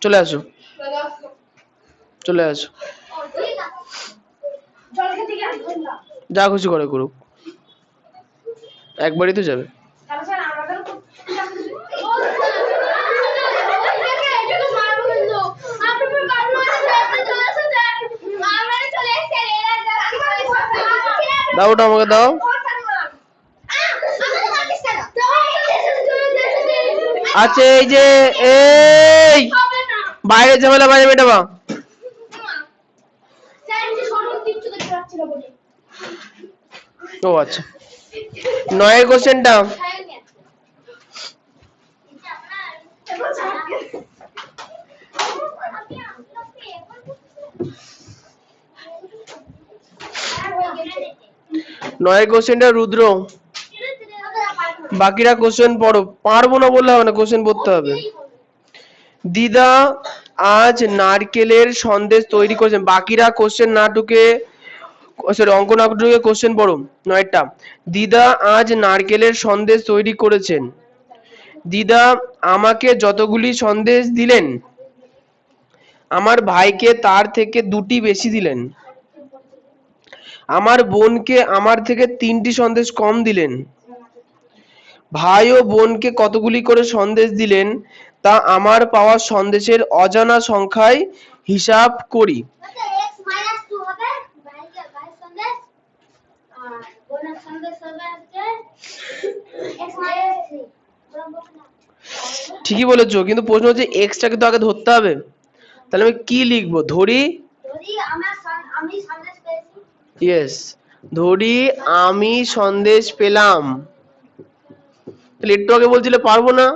চলে আসো, চলে আসো, যা খুশি করে করুক, একবারই তো যাবে। দাও ওটা আমাকে দাও। আচ্ছা এই যে এই বাইরে ঝামেলা বাইরে মেটাবা। ও আচ্ছা, 9 কোশ্চেনটা রুদ্র, বাকিরা কোশ্চেন পড়ো। পারবো না বললে হবে না, কোশ্চেন পড়তে হবে। দিদা আজ নারকেলের সন্দেশ তৈরি করেছেন। বাকিরা কোশ্চেন না ঢুকে, সরি অঙ্ক না ঢুকে কোশ্চেন পড়ো। 9টা, দিদা আজ নারকেলের সন্দেশ তৈরি করেছেন। দিদা আমাকে যতগুলি সন্দেশ দিলেন, আমার ভাইকে তার থেকে 2টি বেশি দিলেন। আমার বোনকে আমার থেকে 3টি সন্দেশ কম দিলেন। ভাই ও বোনকে কতগুলি করে সন্দেশ দিলেন তা আমার পাওয়া সন্দেশের অজানা সংখ্যায় হিসাব করি। ঠিকই বলেছো, কিন্তু প্রশ্ন হচ্ছে এক্সটাকে তো আগে ধরতে হবে। তাহলে আমি কি লিখবো? ধরি ইয়েস, ধরি আমি সন্দেশ পেলাম। তাহলে একটু আগে বলছিলে পারবো না,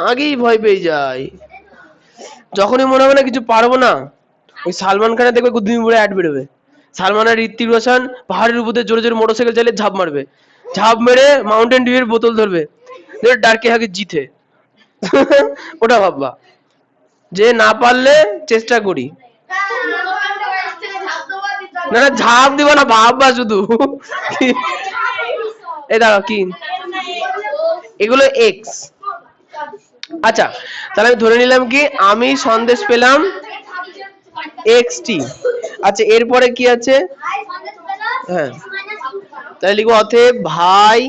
আগেই ভয় পেয়ে যাই। যখনই মনে হবে না কিছু পারবো না, ওই সালমান খানের দেখবে 2 দিন পরে অ্যাড বেরোবে, সালমান আর ঋত্বিক রোশন পাহাড়ের উপরে জোরে জোরে মোটরসাইকেল চালিয়ে ঝাঁপ মারবে, ঝাঁপ মেরে মাউন্টেন ডিউ এর বোতল ধরবে, ডার্কে হাগে জিতে। ওটা ভাববা, যে না পারলে চেষ্টা করি। না না ঝাঁপ দিব না, ভাববা শুধু। এই দাঁড়াও কি এগুলো এক্স। আচ্ছা তাহলে আমি ধরে নিলাম কি আমি সন্দেশ পেলাম এক্সটি। আচ্ছা এরপরে কি আছে? হ্যাঁ তাহলে লিখবো অতএব ভাই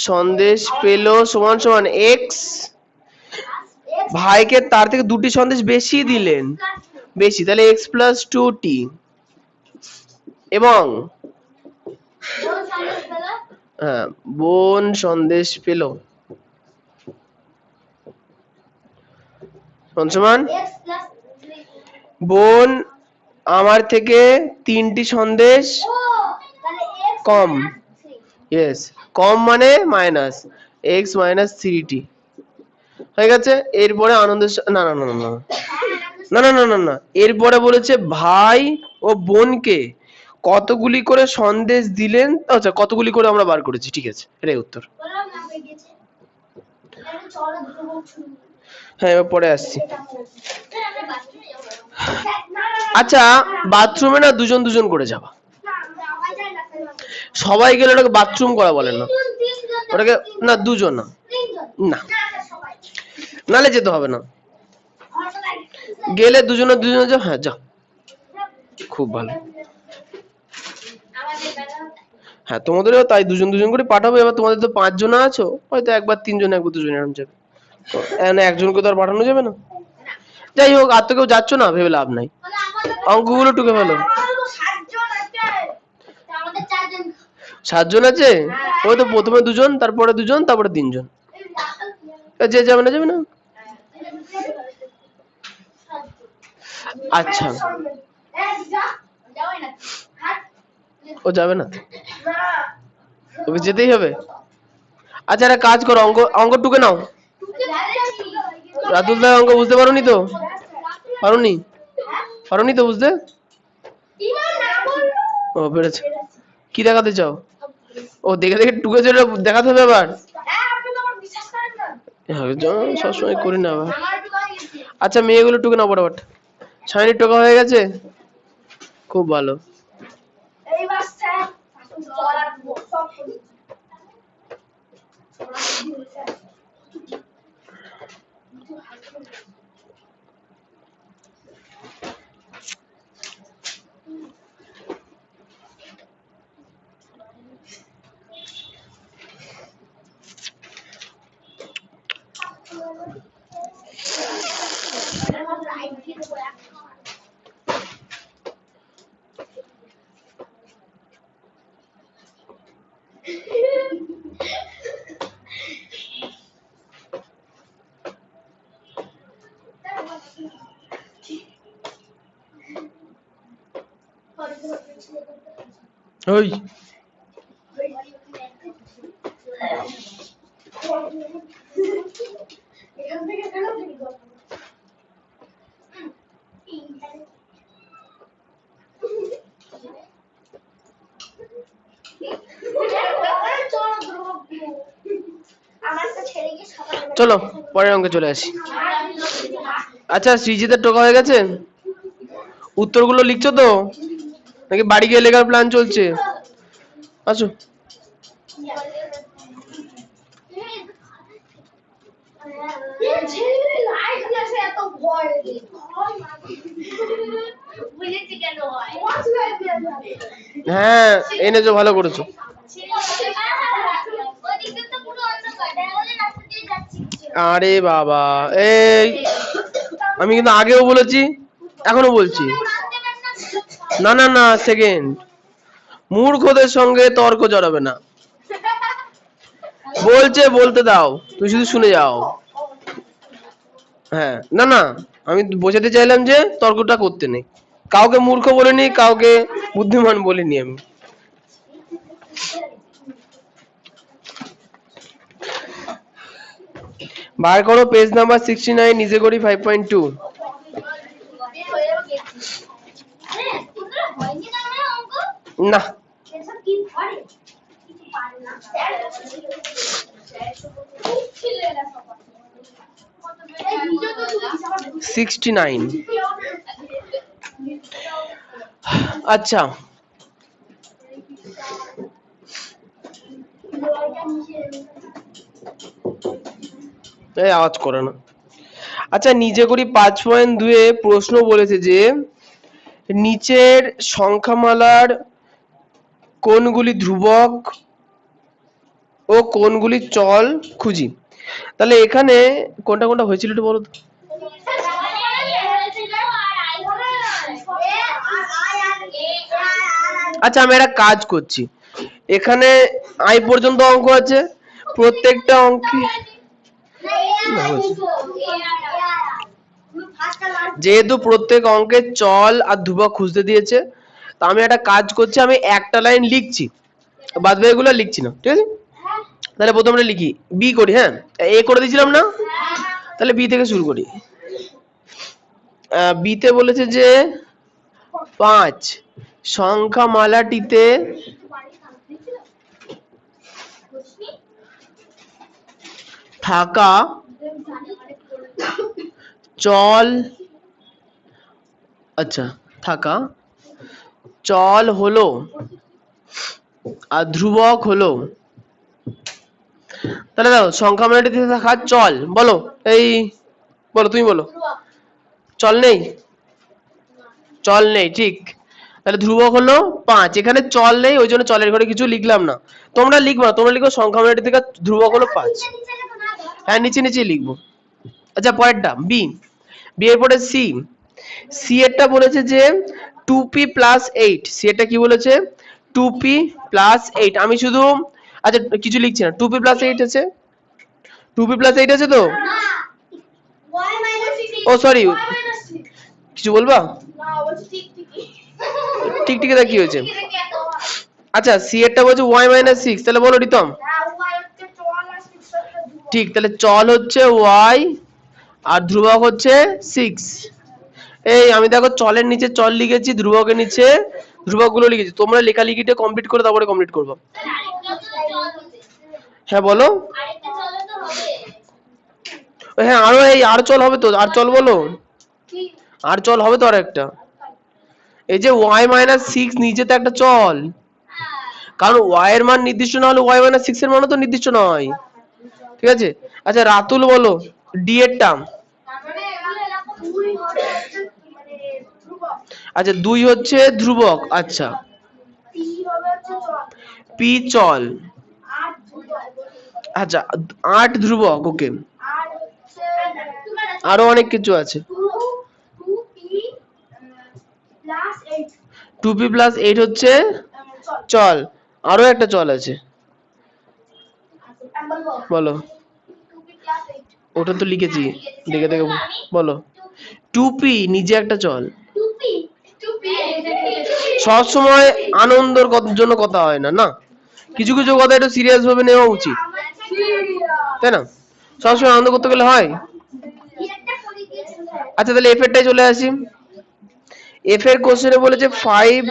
সন্দেশ পেল সমান সমান এক্স, ভাইকে তার থেকে 2টি সন্দেশ বেশি দিলেন, বেশি, তাহলে এক্স প্লাস 2টি, এবং হ্যাঁ বোন সন্দেশ পেল সমান বোন আমার থেকে 3টি সন্দেশ কম, ইয়েস কম মানে মাইনাস এক্স মাইনাস 3টি হয়ে গেছে। এরপরে আনন্দের না না না না না না না না না না এরপরে বলেছে ভাই ও বোনকে কতগুলি করে সন্দেশ দিলেন। আচ্ছা কতগুলি করে আমরা বার করেছি, ঠিক আছে এটাই উত্তর। হ্যাঁ এবার পরে আসছি। আচ্ছা বাথরুমে না দুজন দুজন করে যাবা, সবাই গেলে ওটাকে বাথরুম করা বলে না, ওটাকে না দুজন না, না নালে যেতে হবে না, গেলে দুজনে দুজনে যাও। হ্যাঁ যাও, খুব ভালো। হ্যাঁ তোমাদেরও তাই দুজন দুজন করে পাঠাবো। এবার তোমাদের তো 5 জন আছো, হয়তো একবার 3 জন একবার 2 জন এরকম যাবে, তো একজনকে তো আর পাঠানো যাবে না। যাই হোক আর তো কেউ যাচ্ছ না ভেবে লাভ নাই, অঙ্কগুলো টুকে ফেলো। 7 জন আছে, ওই তো প্রথমে 2 জন, তারপরে 2 জন, তারপরে 3 জন, যে যাবে না যাবে না। আচ্ছা ও যাবে না, ওকে যেতেই হবে। আচ্ছা একটা কাজ করো, অঙ্ক টুকে নাও। রাতুল দা অঙ্ক বুঝতে পারোনি তো? পারোনি তো বুঝতে? ও পেরেছে। কি দেখাতে চাও? ও দেখে দেখে টুকে চলে দেখাতে হবে আবার? সবসময় করি না আবার। আচ্ছা মেয়েগুলো টুকে নাও ফটাফট। ছাইনির টোকা হয়ে গেছে? খুব ভালো। ওই চলো পরের অঙ্কে চলে আসি। আচ্ছা সৃজিতের টোকা হয়ে গেছে? উত্তরগুলো লিখছো তো নাকি বাড়ি গিয়ে লেখার প্ল্যান চলছে? আসো। হ্যাঁ এনেছো, ভালো করেছো। আরে বাবা, এই আমি কিন্তু আগেও বলেছি এখনো বলছি, না না না সেকেন্ড, মূর্খদের সঙ্গে তর্ক জড়াবে না। বলছে বলতে দাও, তুই শুধু শুনে যাও। হ্যাঁ না না, আমি বোঝাতে চাইলাম যে তর্কটা করতে নেই। কাউকে মূর্খ বলিনি, কাউকে বুদ্ধিমান বলিনি আমি। বার করো পেজ নাম্বার 69, নিজে করি 5.2। না 69। আচ্ছা এই আওয়াজ করে না। আচ্ছা নিজে করি 5.2 এ প্রশ্ন বলেছে যে নিচের সংখ্যামালার কোনগুলি ধ্রুবক ও কোনগুলি চল খুঁজি। তাহলে এখানে কোনটা কোনটা হয়েছিল একটু বলো তো। আচ্ছা আমি একটা কাজ করছি, এখানে আই পর্যন্ত অঙ্ক আছে, প্রত্যেকটা অঙ্কে যেহেতু প্রত্যেক অঙ্কে চল আর ধ্রুবক খুঁজতে দিয়েছে, তো আমি একটা কাজ করছি, আমি একটা লাইন লিখছি, বাদ বাকিগুলো লিখছি না, ঠিক আছে? তাহলে প্রথমে লিখি, বি করি। হ্যাঁ এ করে দিয়েছিলাম না, তাহলে বি থেকে শুরু করি। বিতে বলেছে যে 5 সংখ্যামালাটিতে থাকা চল, আচ্ছা থাকা চল হলো আর ধ্রুবক হলো। তাহলে দাও সংখ্যামালাটিতে থাকা চল বলো, এই বলো তুমি বলো। চল নেই, চল নেই, ঠিক। তাহলে ধ্রুবক হলো 5, এখানে চল নেই ওই জন্য চলের ঘরে কিছু লিখলাম না। তোমরা লিখবা, তোমরা লিখো সংখ্যামালাটি থেকে ধ্রুবক হলো 5। হ্যাঁ নিচে নিচে লিখবো। আচ্ছা পরেরটা বি, বি এর পরে সি, সি এরটা বলেছে যে 2p + 8, সি এরটা কি বলেছে 2p + 8। আমি শুধু আচ্ছা কিছু লিখছি না, 2p + 8 আছে, 2p + 8 আছে তো। ও সরি, কিছু বলবা? টিকটিকি দা কি হয়েছে? আচ্ছা সি এরটা বলছে y - 6, তাহলে বলো রিতম। ঠিক, তাহলে চল হচ্ছে y আর ধ্রুবক হচ্ছে 6। এই আমি দেখো চলের নিচে চল লিখেছি, ধ্রুবকের নিচে ধ্রুবক গুলো লিখেছি। তোমরা লেখালেখিটা কমপ্লিট করে তারপরে কমপ্লিট করবো। হ্যাঁ বলো। হ্যাঁ আরো এই আর চল হবে তো, আর চল বলো, আর চল হবে তো আর একটা। এই যে y মাইনাস সিক্স নিচে তো একটা চল, কারণ y এর মান নির্দিষ্ট না হলে y মাইনাস সিক্স এর মানও তো নির্দিষ্ট নয়, ঠিক আছে। আচ্ছা রাতুল বলো ডি এর টার্ম। আচ্ছা 2 হচ্ছে ধ্রুবক, আচ্ছা পি চল, আচ্ছা 8 ধ্রুবক, ওকে আরো অনেক কিছু আছে। 2p প্লাস 8 হচ্ছে চল, আরো একটা চল আছে, বলো। ওটা তো লিখেছি, দেখে দেখে বলো। 2p নিজে একটা চল। সব সময় আনন্দের জন্য কথা হয় না, না কিছু কিছু কথা একটু সিরিয়াস ভাবে নেওয়া উচিত, তাই না? সবসময় আনন্দ করতে গেলে হয়? আচ্ছা তাহলে এফ এরটাই চলে আসি। এফ এর কোশ্চেনে বলেছে 5,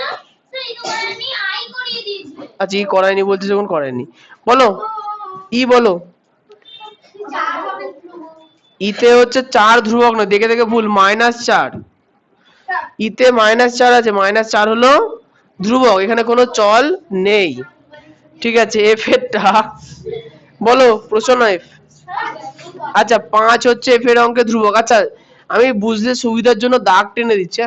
আচ্ছা ই করায়নি বলছে যখন করায়নি, বলো ই বলো। ইতে হচ্ছে 4 ধ্রুবক নয়, দেখে দেখে ভুল, -4, ইতে -4 আছে, -4 হলো ধ্রুবক, এখানে কোনো চল নেই, ঠিক আছে। এফ এরটা বলো, প্রশ্ন এফ। আচ্ছা 5 হচ্ছে এফ এর অঙ্কে ধ্রুবক, আচ্ছা আমি বুঝতে সুবিধার জন্য দাগ টেনে দিচ্ছি,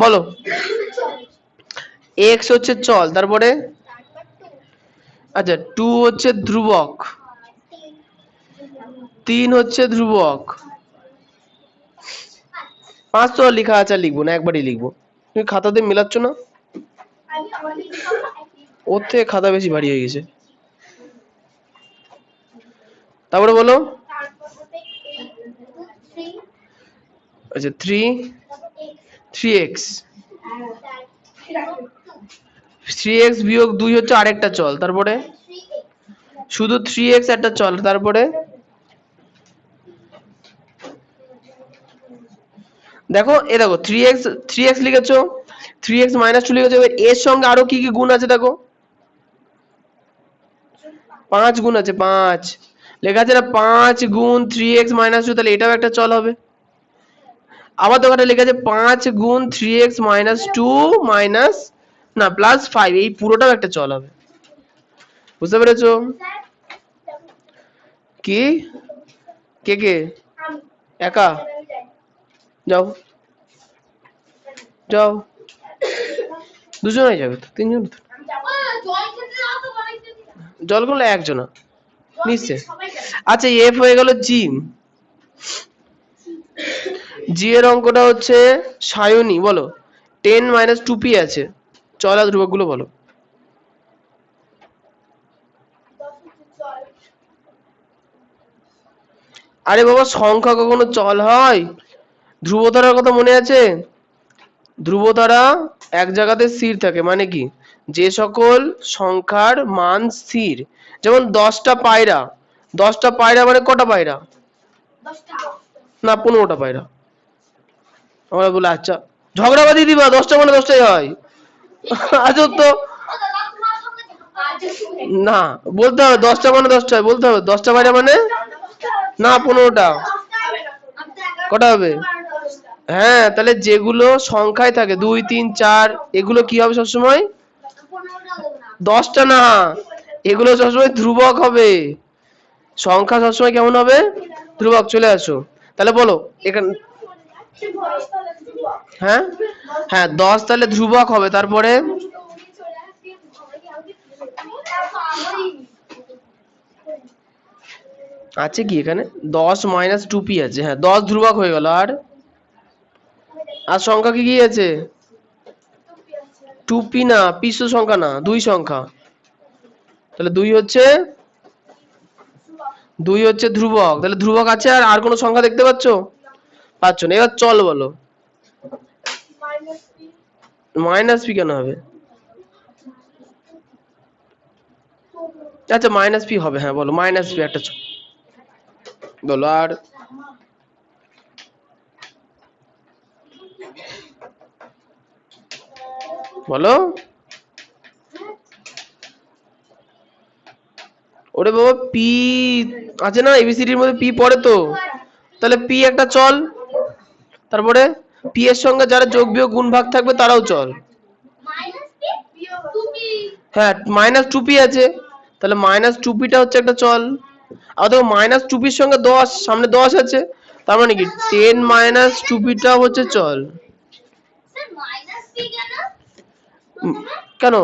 বলো। এক্স হচ্ছে চল, তারপরে আচ্ছা 2 হচ্ছে ধ্রুবক, 3 হচ্ছে ধ্রুবক, 5 তো লেখা আছে, লিখবো না, একবারই লিখবো। তুমি খাতাতে মেলাচ্ছ না, ওর থেকে খাতা বেশি ভারী হয়ে গেছে। তারপরে বলো, আচ্ছা 3x, 3x বিয়োগ 2 হচ্ছে আরেকটা চল, তারপরে শুধু 3x একটা চল, তারপরে দেখো এ দেখো 3x লিখেছো, 3x মাইনাস 2 লিখেছো, এর সঙ্গে আরো কি কি গুণ আছে দেখো, 5 গুণ আছে, 5 লেখা আছে না, 5 গুণ 3x মাইনাস 2, তাহলে এটাও একটা চল হবে। আবার তো ওখানে লেখা আছে 5 গুণ 3x মাইনাস 2 মাইনাস না প্লাস 5, এই পুরোটাও একটা চল হবে, বুঝতে পেরেছো? কি কে কে একা যাও, যাও, দুজনেই যাবে তো, তিনজন তো। জল গুলো একজনা নিশ্চয়। আচ্ছা এফ হয়ে গেল জি, জি এর অঙ্কটা হচ্ছে সায়নী, বলো 10 মাইনাস 2p আছে, চল আর ধ্রুবক গুলো বলো। আরে বাবা সংখ্যা কখনো চল হয়? ধ্রুবতারার কথা মনে আছে? ধ্রুবতারা এক জায়গাতে স্থির থাকে, মানে কি, যে সকল সংখ্যার মান স্থির, যেমন 10টা পায়রা, 10টা পায়রা মানে কটা পায়রা, না 15টা পায়রা। আমরা বলে আচ্ছা ঝগড়াবাদি দিবা, 10টা মানে 10টাই হয়, আজব তো, না বলতে হবে 10টা মানে 10টা বলতে হবে, 10টা পায়রা মানে না 15টা, কটা হবে? হ্যাঁ তাহলে যেগুলো সংখ্যায় থাকে 2 3 4, এগুলো কি হবে সবসময় 10টা না, এগুলো সবসময় ধ্রুবক হবে, সংখ্যা সবসময় কেমন হবে, ধ্রুবক। চলে আসো তাহলে বলো এখানে, হ্যাঁ হ্যাঁ 10 তাহলে ধ্রুবক হবে, তারপরে আছে কি এখানে 10 মাইনাস 2p আছে, হ্যাঁ 10 ধ্রুবক হয়ে গেল, আর আর সংখ্যা কি কি আছে, 2p না, পিস সংখ্যা না, 2 সংখ্যা, তাহলে 2 হচ্ছে ধ্রুবক, তাহলে ধ্রুবক আছে, আর আর কোনো সংখ্যা দেখতে পাচ্ছ না, এবার চল বলো। মাইনাস পি কেন হবে, আচ্ছা মাইনাস পি হবে, হ্যাঁ বলো মাইনাস পি একটা বলো, আর বলো। ওরে বাবা পি আছে না, এবিসিডির মধ্যে পি পড়ে তো, তাহলে পি একটা চল, তারপরে পি এর সঙ্গে যারা যোগ বিয়োগ গুণ ভাগ থাকবে তারাও চল। হ্যাঁ মাইনাস টু পি আছে, তাহলে মাইনাস টু পিটা হচ্ছে একটা চল। আর দেখো মাইনাস টু পির সঙ্গে 10 সামনে 10 আছে, তার মানে কি 10 মাইনাস টু পিটা হচ্ছে চল। কেন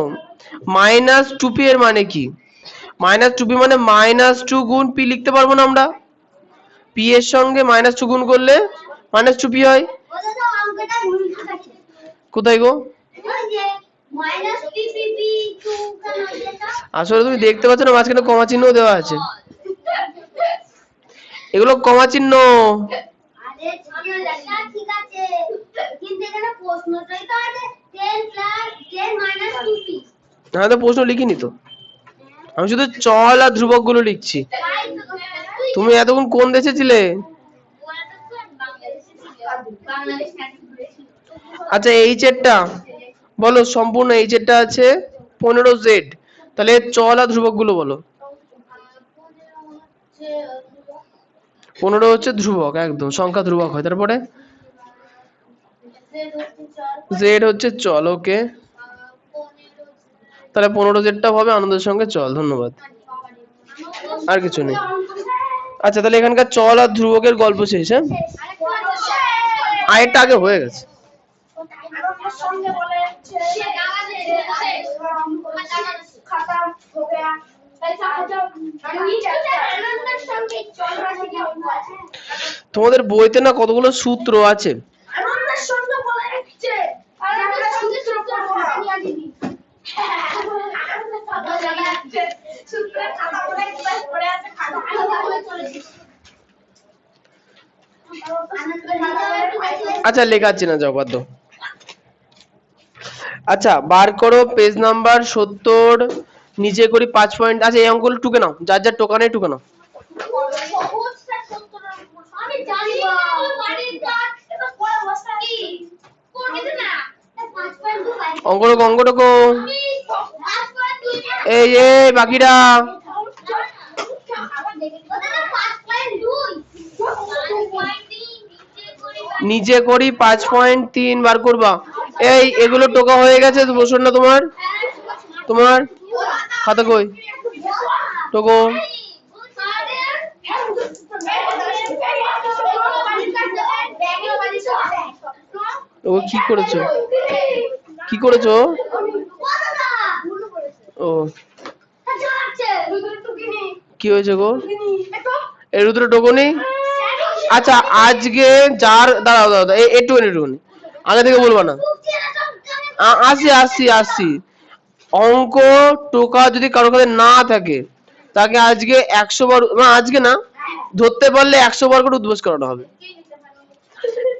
মাইনাস টু পি এর মানে কি? মাইনাস টু পি মানে মাইনাস টু গুণ পি লিখতে পারবো না আমরা? পি এর সঙ্গে মাইনাস টু গুণ করলে মাইনাস টু পি হয়। কোথায় গো? আসলে তুমি দেখতে পাচ্ছ না মাঝখানে কমা চিহ্ন দেওয়া আছে, এগুলো কমা চিহ্ন। হ্যাঁ তো প্রশ্ন লিখিনি তো, আমি শুধু চল আর ধ্রুবক গুলো লিখছি। তুমি এতক্ষণ কোন দেশে ছিলে? আচ্ছা এইচ এরটা বলো, সম্পূর্ণ এইচ এরটা আছে 15z, তাহলে চল আর ধ্রুবক গুলো বলো। 15 হচ্ছে ধ্রুবক, একদম সংখ্যা ধ্রুবক হয়। তারপরে জেড হচ্ছে চল, ওকে, তাহলে 15z হবে আনন্দের সঙ্গে চল। ধন্যবাদ, আর কিছু নেই। আচ্ছা তাহলে এখানকার চল আর ধ্রুবকের গল্প শেষ। হ্যাঁ আরেকটা আগে হয়ে গেছে। তোমাদের বইতে না কতগুলো সূত্র আছে, আচ্ছা লেখাচ্ছি না, যাও বাদ দাও। আচ্ছা বার করো পেজ নাম্বার 70, নিচে করি 5 পয়েন্ট। আচ্ছা এই অঙ্কগুলো টুকে নাও, যার যার টোকা নেই টুকে নাও। অঙ্ক টোকো। এই বাকিরা নিচে করি 5.3 বার করবা। এই এগুলো টোকা হয়ে গেছে বসুন না, তোমার তোমার খাতা কই টোকো। ও কি করেছো, কি করেছো? ও কি হয়েছে গো? এই রুদ্র টোকনি। আচ্ছা আজকে যার দাঁড়াও দাঁড়াও একটুখানি আগে থেকে বলবা না। আসি অঙ্ক টোকা যদি কারো কাছে না থাকে তাকে আজকে 100 বার, আজকে না ধরতে পারলে 100 বার করে উদ্বোস করানো হবে।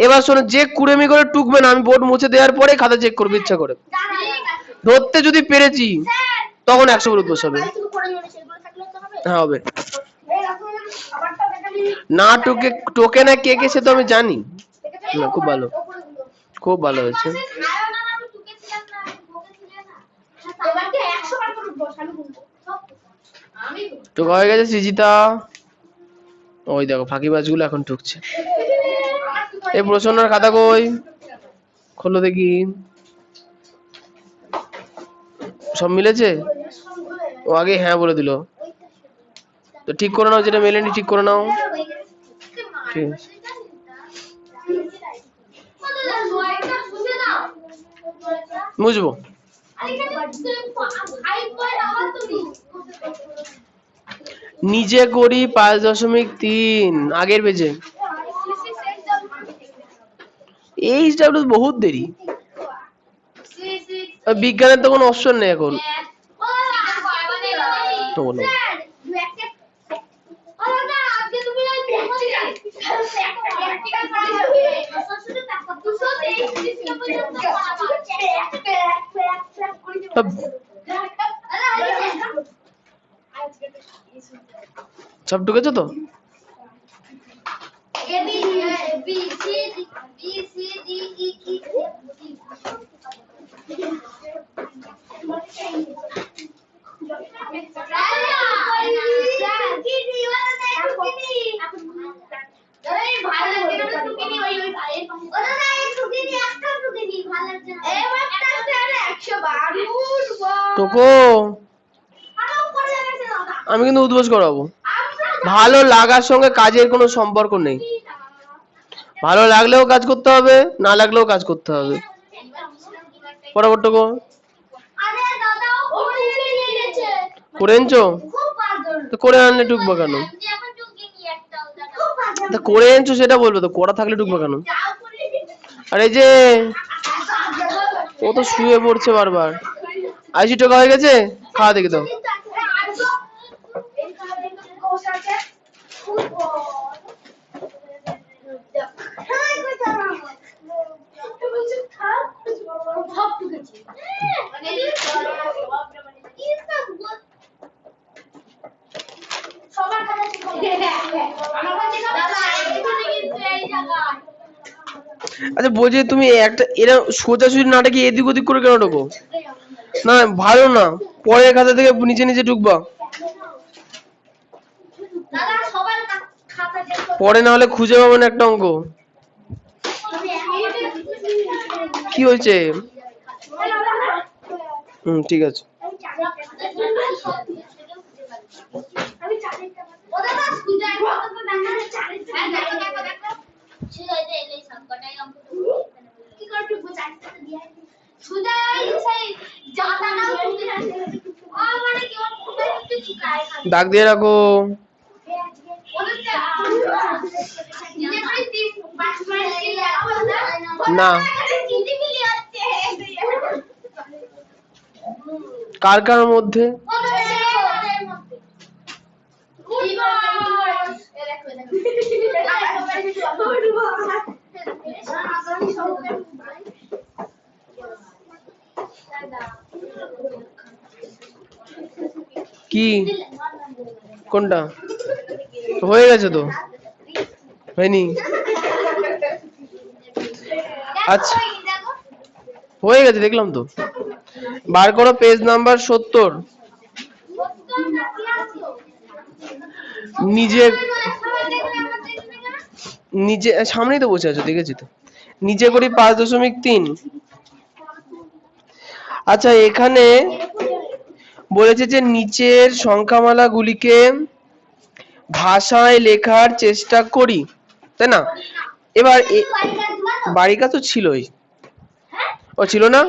এবার শোনো, যে কুড়েমি করে টুকবে না আমি বোর্ড মুছে দেওয়ার পরে খাতা চেক করবো ইচ্ছা করে। ধরতে যদি পেরেছি তখন 100 বার উদ্বোস হবে। হ্যাঁ হবে। না টোকে না কে কে সে তো আমি জানি না। খুব ভালো, খুব ভালো হয়েছে। টোকা হয়ে গেছে সৃজিতা। ওই দেখো ফাঁকিবাজ গুলো এখন ঠুকছে। এই প্রশ্নের খাতা কই, খোলো দেখি। সব মিলেছে? ও আগে হ্যাঁ বলে দিল, তো ঠিক করে নাও, যেটা মেলেনি ঠিক করে নাও। ঠিক আছে বুঝবো। নিজে করি 5.3 আগের পেজে। এইটা বহুত দেরি, বিজ্ঞানের তো কোনো অপশন নেই এখন। তো বলো সব ঢুকেছো তো? তোকো আমি কিন্তু উদ্বোস করাবো। ভালো লাগার সঙ্গে কাজের কোনো সম্পর্ক নেই। ভালো লাগলেও কাজ করতে হবে, না লাগলেও কাজ করতে হবে। পরবর্তী করে এনেছো তো করে আনলে ঢুকবো কেন? করে এনেছো সেটা বলবে তো, করা থাকলে ঢুকবো কেন? আরে যে ও তো শুয়ে পড়ছে বারবার। আইসি টাকা হয়ে গেছে, খাওয়া দেখে দাও। আচ্ছা বলছি তুমি একটা এরা সোজাসুজি নাটকে এদিক ওদিক করে কেন ঢোকো? না ভালো না, পরের খাতা থেকে নিচে নিচে ঢুকবা। পরে না হলে খুঁজে পাবো না একটা অঙ্ক। কি হয়েছে? ঠিক আছে। দাগ দিয়ে রাখো। না কার কার মধ্যে? কি কোনটা হয়ে গেছে তো? হয়নি? আচ্ছা হয়ে গেছে দেখলাম তো। বার করো পেজ নাম্বার 70। নিজে নিজে সামনেই তো বসে আছো, দেখেছি তো। নিচে করি 5.3। আচ্ছা এখানে বলেছে যে নিচের সংখ্যামালা গুলিকে ভাষায় লেখার চেষ্টা করি, তাই না? এবার বাড়ির কাজ তো ছিলই। ও ছিল না?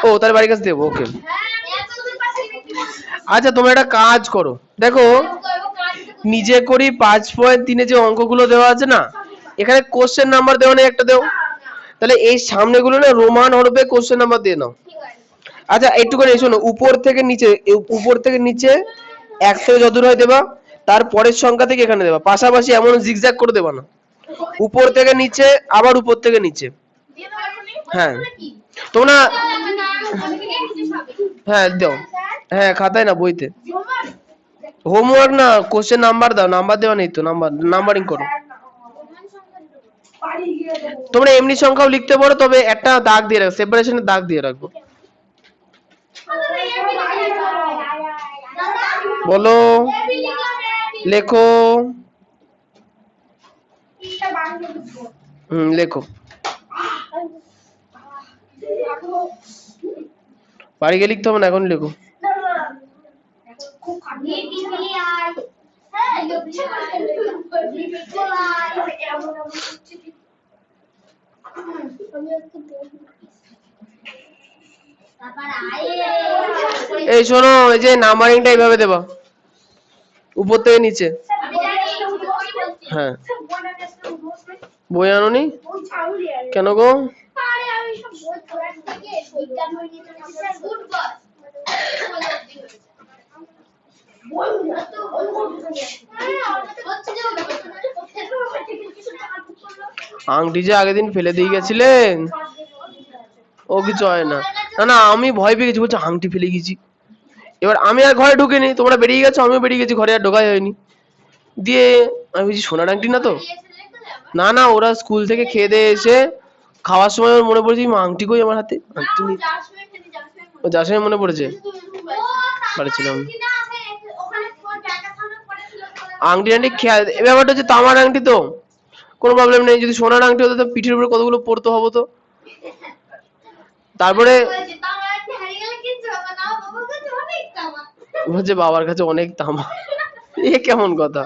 ও তার বাড়ির কাজ দেবো, ওকে। আচ্ছা তোমরা একটা কাজ করো, দেখো নিজে করি 5.3 যে অঙ্কগুলো দেওয়া আছে না, এখানে কোশ্চেন নাম্বার দেওয়া নেই, একটা দেও। তাহলে এই সামনেগুলো না রোমান হরফে কোশ্চেন নাম্বার দিয়ে নাও। আচ্ছা একটুখানি শোনো, উপর থেকে নিচে 1 থেকে যতদূর হয় দেবা, তারপরের সংখ্যা থেকে এখানে দেবা, পাশাপাশি এমন জিগজ্যাগ করে দেবা না। উপর থেকে নিচে আবার উপর থেকে নিচে। হ্যাঁ তোমরা হ্যাঁ দাও, হ্যাঁ খাতায় না বইতে। হোমওয়ার্ক না, কোশ্চেন নাম্বার দাও, নাম্বার দেওয়া নেই তো, নাম্বারিং করো। তোমরা এমনি সংখ্যাও লিখতে পারো, তবে একটা দাগ দিয়ে রাখো, সেপারেশনের দাগ দিয়ে রাখবো। বলো লেখো। লেখো। বাড়ি গিয়ে লিখতে হবে না, এখন লেখো। এই শোনো, এই যে নাম্বারিংটা এইভাবে দেবা, উপর থেকে নিচে। হ্যাঁ বই আনোনি কেন গো? আংটি যে আগের দিন ফেলে দিয়ে গেছিলেন, ও কিছু হয় না। না না আমি ভয় পেয়ে গেছি, বলছে আংটি ফেলে গেছি। এবার আমি আর ঘরে ঢুকিনি, তোমরা বেরিয়ে গেছো, আমিও বেরিয়ে গেছি, ঘরে আর ঢোকাই হয়নি। দিয়ে আমি বলছি সোনার আংটি না তো? না না ওরা স্কুল থেকে খেয়ে দিয়ে এসে খাওয়ার সময় ওর মনে পড়েছে আংটি কই আমার হাতে, আংটি নেই। ও যার সময় মনে পড়েছে বাড়ি ছিলাম। আংটি খেয়াল, ব্যাপারটা হচ্ছে তামার আংটি তো কোনো প্রবলেম নেই, যদি সোনার আংটি হতো তো পিঠের উপরে কতগুলো পড়তে হবো তো। তারপরে বলছে বাবার কাছে অনেক তামা। এ কেমন কথা?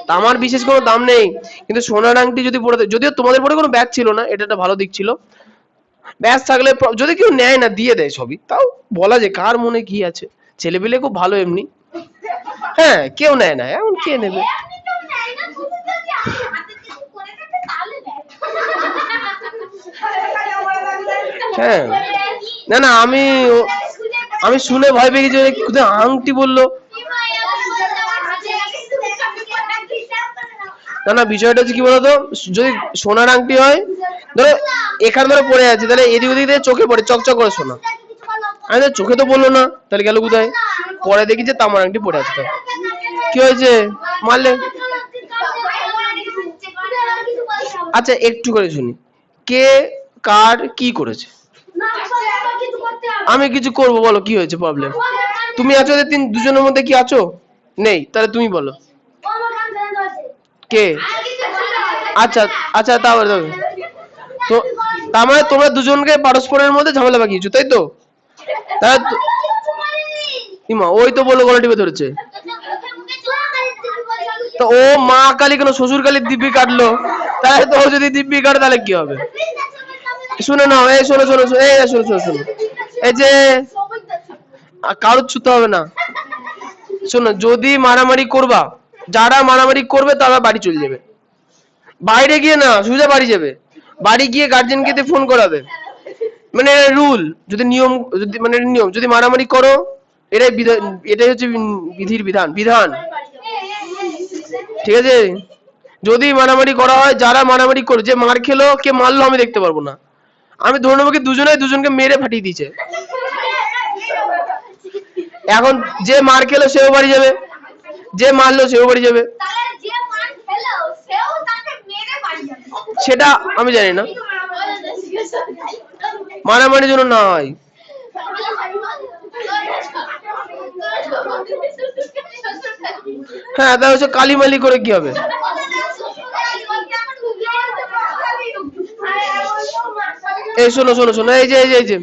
তামার বিশেষ কোনো দাম নেই, কিন্তু সোনার আংটি যদি পরে, যদিও তোমাদের পরে কোনো ব্যাগ ছিল না, এটা একটা ভালো দিক ছিল। ব্যাগ থাকলে যদি কেউ নেয় না দিয়ে দেয় সবই, তাও বলা যায় কার মনে কি আছে। ছেলেপিলে খুব ভালো এমনি। হ্যাঁ, কেউ নেয় না, এমন কে নেবে? হ্যাঁ, না না, আমি শুনে ভয় পেয়ে গেছি, কোথায় আংটি বললো। না না, বিষয়টা হচ্ছে কি বলতো, যদি সোনার আংটি হয়, ধরো এখানে ধরে পড়ে আছে, তাহলে এদিক ওদিক দিয়ে চোখে পড়ে চকচক করে সোনা। আমি তো চোখে তো বললো না, তাহলে গেল কোথায়? পরে দেখি যে তামার আংটি পড়ে আছে। তো কি হয়েছে? মারলে? আচ্ছা, একটু করে শুনি, কে কার কি করেছে? আমি কিছু করবো? বলো কি হয়েছে প্রবলেম? তুমি আছো, দুজনের মধ্যে কি আছো? নেই, তাহলে তুমি বলো কে। আচ্ছা আচ্ছা, তাহলে তো তার মানে তোমরা দুজনকে পারস্পরের মধ্যে ঝামেলা বাগিয়েছো, তাই তো? ইমা, ওই তো বললো গলা টিপে ধরেছে। তো ও মা কালী কেন শ্বশুর কালীর দিব্যি কাটলো? তাহলে তো ও যদি দিব্যি কাটে তাহলে কি হবে? শুনে নাও, এই শোনো শোনো শোনো, এই শোনো শোনো শোনো, এই যে কারোর ছুতে হবে না। শোনো, যদি মারামারি করবা, যারা মারামারি করবে তারা বাড়ি চলে যাবে। বাইরে গিয়ে না, সোজা বাড়ি যাবে। বাড়ি গিয়ে গার্জেনকে দিয়ে ফোন করাবে। মানে রুল, যদি নিয়ম, যদি মানে নিয়ম, যদি মারামারি করো, এটাই এটাই হচ্ছে বিধির বিধান বিধান। ঠিক আছে? যদি মারামারি করা হয়, যারা মারামারি করে, যে মার খেলো কে মারলো আমি দেখতে পারবো না। আমি ধরে নেবো কি দুজনকে মেরে ফাটিয়ে দিয়েছে। এখন যে মার খেলো সেও বাড়ি যাবে, যে মারলো সেও বাড়ি যাবে। সেটা আমি জানি না, মারামারির জন্য না হয়। হ্যাঁ, তা হচ্ছে কালিমালি করে কি হবে? এই শোনো শোনো শোনো, এই যে এই যে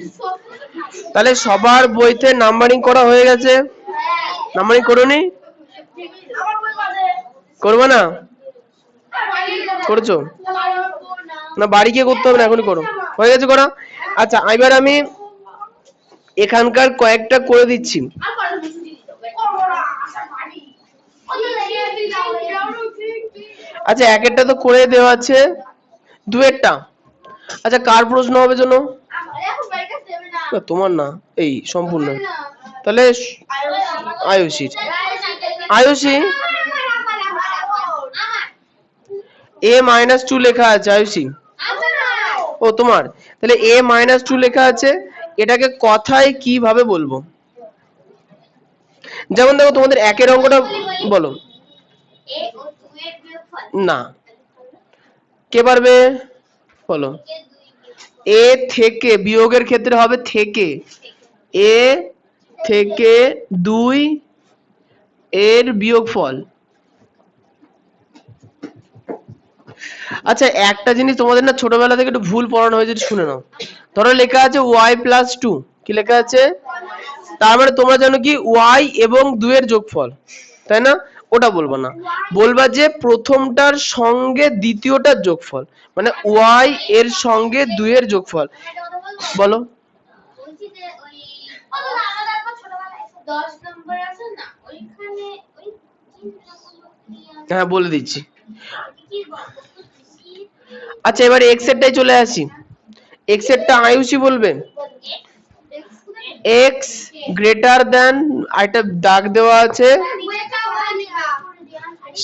তাহলে সবার বইতে নাম্বারিং করা হয়ে গেছে? নাম্বারিং করোনি? করবে না? করেছো না? বাড়ি গিয়ে করতে হবে না, এখনই করো। হয়ে গেছে করা? আচ্ছা, এবার আমি এখানকার কয়েকটা করে দিচ্ছি। আচ্ছা, এক একটা তো করে দেওয়া আছে, দুয়েরটা। আচ্ছা, কার প্রশ্ন হবে জন্য? তোমার না, এই সম্পূর্ণ। তাহলে আয়ুষীর। আয়ুষী, a-2 লেখা আছে আয়ুষী। ও তোমার, তাহলে a-2 লেখা আছে, এটাকে কথায় কিভাবে বলবো? যেমন দেখো, তোমাদের একের অঙ্কটা বলো। না, কে পারবে? বলো। এ থেকে, বিয়োগের ক্ষেত্রে হবে থেকে, এ থেকে 2 এর বিয়োগফল। আচ্ছা, একটা জিনিস তোমাদের না ছোটবেলা থেকে একটু ভুল পড়ানো হয়েছে, শুনে নাও। ধরো লেখা আছে y+2, কি লেখা আছে? তার মানে তোমরা জানো কি y এবং 2 এর যোগফল, তাই না? ওটা বলবো না, বলবা যে প্রথমটার সঙ্গে দ্বিতীয়টার যোগফল, মানে y এর সঙ্গে 2 এর যোগফল। বলো। হ্যাঁ, বলে দিচ্ছি। আচ্ছা, এবার x এরটাই চলে আসি। x এরটা আয়ুষী বলবে। x গ্রেটার দেন, একটা দাগ দেওয়া আছে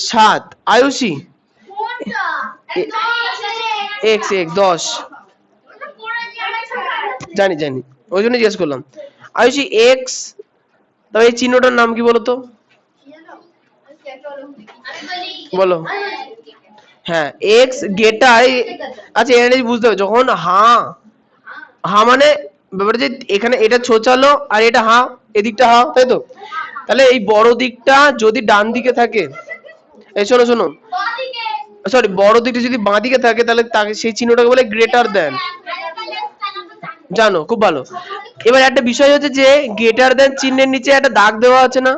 7। আয়ুষী, x 10। জানি জানি, ওই জন্য জিজ্ঞেস করলাম। আয়ুষী, x, তবে এই চিহ্নটার নাম কি বলো তো? বলো। হ্যাঁ, x গেটায়। আচ্ছা, এটা বুঝতে হবে, যখন হা মানে ব্যাপারটা যে এখানে এটা ছোচালো আর এটা এদিকটা তাই তো? তাহলে এই বড় দিকটা যদি ডান দিকে থাকে, এই শোনো শোনো, সরি, বড় দিকটা যদি বাঁ দিকে থাকে, তাহলে তাকে সেই চিহ্নটাকে বলে গ্রেটার দেন। জানো, খুব ভালো। এবার একটা বিষয় হচ্ছে যে গ্রেটার দেন চিহ্নের নিচে একটা দাগ দেওয়া আছে না?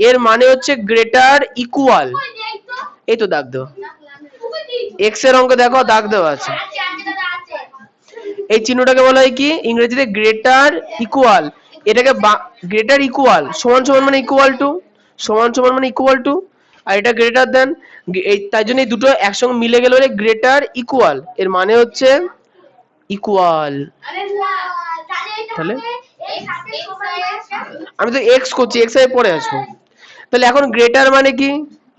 এর মানে হচ্ছে গ্রেটার ইকুয়াল, এই তো দাগ দেওয়া, এক্স এর অঙ্ক দেখো দাগ দেওয়া আছে। এই চিহ্নটাকে বলা হয় কি ইংরেজিতে গ্রেটার ইকুয়াল। এটাকে গ্রেটার ইকুয়াল সমান সমান মানে ইকুয়াল টু, সমান সমান মানে ইকুয়াল টু, আর এটা গ্রেটার দেন, তাই জন্য এই দুটো একসঙ্গে মিলে গেলে বলে গ্রেটার ইকুয়াল, এর মানে হচ্ছে ইকুয়াল। তাহলে আমি তো এক্স করছি, এক্স এর পরে আসবো। তাহলে এখন গ্রেটার মানে কি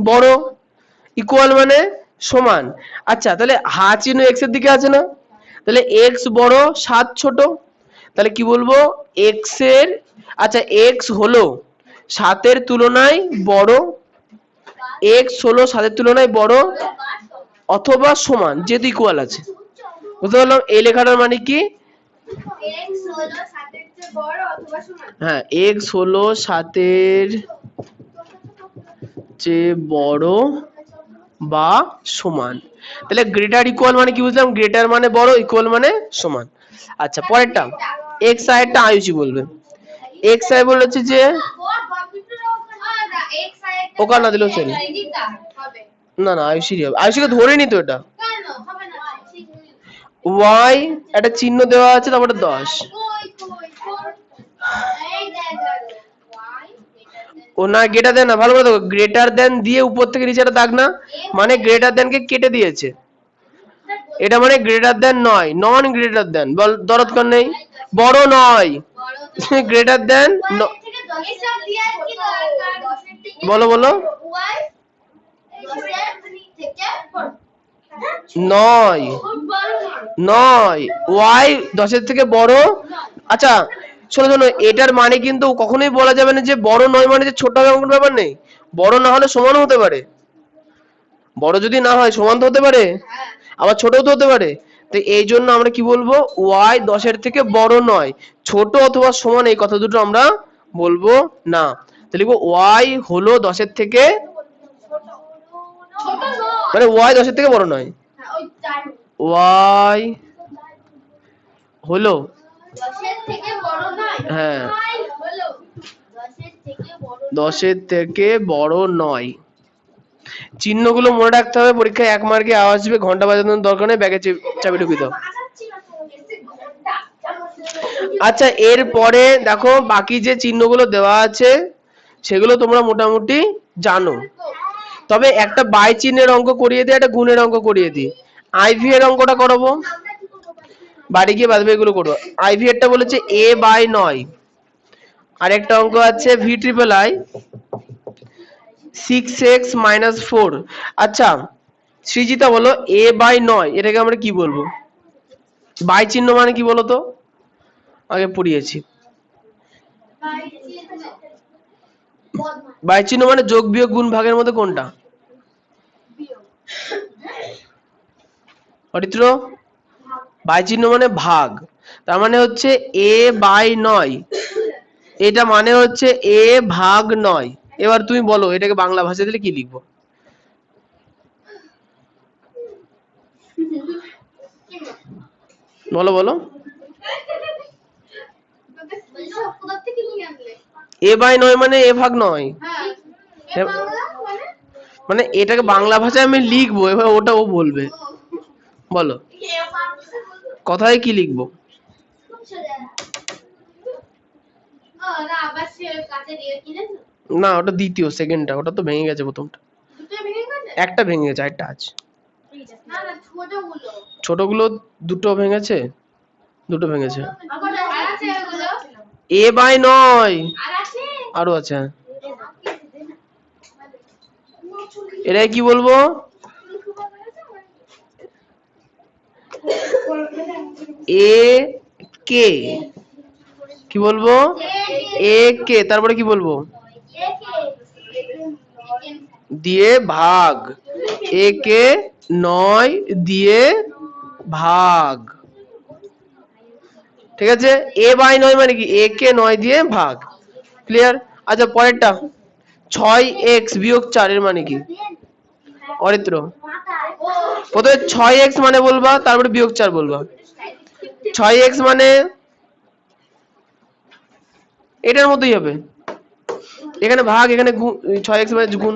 বড়, ইকুয়াল মানে সমান। আচ্ছা তাহলে হা চিহ্ন এক্স এর দিকে আছে না, তাহলে এক্স বড় 7 ছোট, তাহলে কি বলবো এক্স এর, আচ্ছা এক্স হলো 7 এর তুলনায় বড়, এক্স হলো 7 এর তুলনায় বড় অথবা সমান, যেহেতু ইকুয়াল আছে। বুঝতে পারলাম এই লেখাটার মানে কি, x হলো 7 এর চেয়ে বড় অথবা সমান। হ্যাঁ এক্স হলো 7 এর চেয়ে বড় বা সমান। তাহলে গ্রেটার ইকুয়াল মানে কি বুঝলাম, গ্রেটার মানে বড়, ইকুয়াল মানে সমান। আচ্ছা পরেরটা এক্স আইটা আয়ুষি বলবে। এক্স আই বলেছে যে ওকা না দিলেও চলে, না না আয়ুষিরই হবে, আয়ুষিকে ধরে নি তো এটা। ওয়াই একটা চিহ্ন দেওয়া আছে তারপরে 10, ও না গ্রেটার দেন না, ভালো করে দেখো গ্রেটার দেন দিয়ে উপর থেকে নিচে একটা দাগ না, মানে গ্রেটার দেন কে কেটে দিয়েছে, এটা মানে গ্রেটার দেন নয়, নন গ্রেটার দেন, বল দরদকার নেই, বড় নয়, গ্রেটার দেন বলো বলো নয়, নয় ওয়াই 10 এর থেকে বড়। আচ্ছা শোনো শোনো, এটার মানে কিন্তু কখনোই বলা যাবে না যে বড় নয় মানে যে ছোট হবে এমন ব্যাপার নেই, বড় না হলে সমানও হতে পারে, বড় যদি না হয় সমান তো হতে পারে, আবার ছোটও তো হতে পারে। তো এই জন্য আমরা কি বলবো ওয়াই 10 এর থেকে বড় নয়, ছোট অথবা সমান এই কথা দুটো আমরা বলবো না। তাহলে লিখবো ওয়াই হলো 10 এর থেকে, মানে ওয়াই 10 এর থেকে বড় নয়, ওয়াই হলো 10 এর থেকে বড় নয়। চিহ্নগুলো মনে রাখতে হবে, পরীক্ষায় 1 মার্কে আসবে, ঘন্টা বাজানোর দরকার নেই, ব্যাগে চাবি ঢুকিয়ে দাও। আচ্ছা এরপরে দেখো বাকি যে চিহ্নগুলো দেওয়া আছে সেগুলো তোমরা মোটামুটি জানো, তবে একটা বাই চিহ্নের অঙ্ক করিয়ে দিই, একটা গুণের অঙ্ক করিয়ে দিই। আইভি এর অঙ্কটা করাবো, বাড়ি গিয়ে বাদবে এগুলো করবো। আইভি এরটা বলেছে a বাই 9, আর একটা অঙ্ক আছে ভি ট্রিপল আই 6x - 4। আচ্ছা সৃজিতা বলো a বাই 9 এটাকে আমরা কি বলবো, বাই চিহ্ন মানে কি বলো তো, আগে পড়িয়েছি। বাই চিহ্ন মানে যোগ বিয়োগ গুণ ভাগের মধ্যে কোনটা, অরিত্র বাই চিহ্ন মানে ভাগ, তার মানে হচ্ছে a বাই 9, এটা মানে হচ্ছে a ভাগ 9। এবার তুমি বলো এটাকে বাংলা ভাষায় দিলে কি লিখবো, বলো বলো, a বাই 9 মানে a ভাগ 9, মানে এটাকে বাংলা ভাষায় আমি লিখবো, এবার ওটা ও বলবে, বলো কথায় কি লিখবো, না ওটা দ্বিতীয়, সেকেন্ডটা ওটা তো ভেঙে গেছে, প্রথমটা একটা ভেঙে গেছে, আরেকটা আছে, ছোটগুলো দুটো ভেঙেছে, দুটো ভেঙেছে, a বাই 9 আরো আছে, এটাই কি বলবো, এ কে কি বলবো, এ কে তারপরে কি বলবো দিয়ে ভাগ, এ কে 9 দিয়ে ভাগ, ঠিক আছে, a বাই 9 মানে কি a কে 9 দিয়ে ভাগ, ক্লিয়ার। আচ্ছা পরেরটা 6x বিয়োগ 4 এর মানে কি, অরিত্র প্রথমে 6x মানে বলবা তারপরে বিয়োগ 4 বলবা। 6x মানে এটার মতোই হবে, এখানে ভাগ, এখানে 6x মানে গুণ।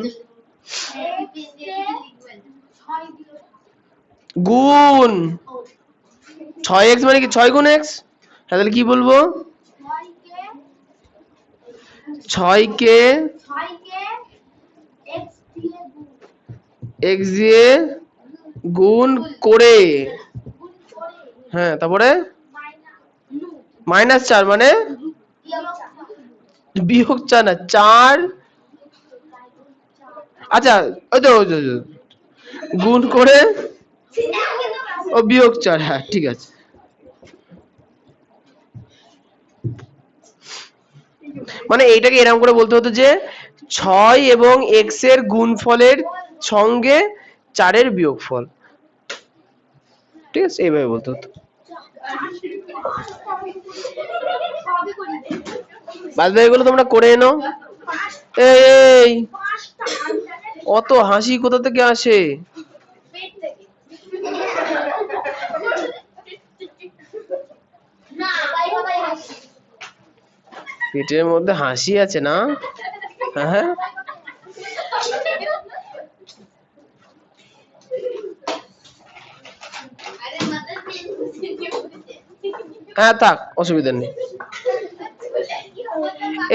গুণ 6x মানে কি 6 গুণ x, তাহলে কি বলবো 6 কে x দিয়ে গুণ করে, হ্যাঁ তারপরে -4 মানে বিয়োগ 4 না 4, আচ্ছা ওই তো গুণ করে ও বিয়োগ 4, হ্যাঁ ঠিক আছে। মানে এইটাকে এরকম করে বলতে হতো যে 6 এবং x এর গুণফলের সঙ্গে 4 এর বিয়োগফল, ঠিক আছে, এইভাবে বলতে হতো। বাদ বাকিগুলো তোমরা করে এনো। এই অত হাসি কোথা থেকে আসে? পেটের মধ্যে হাসি আছে না? হ্যাঁ হ্যাঁ থাক, অসুবিধা নেই।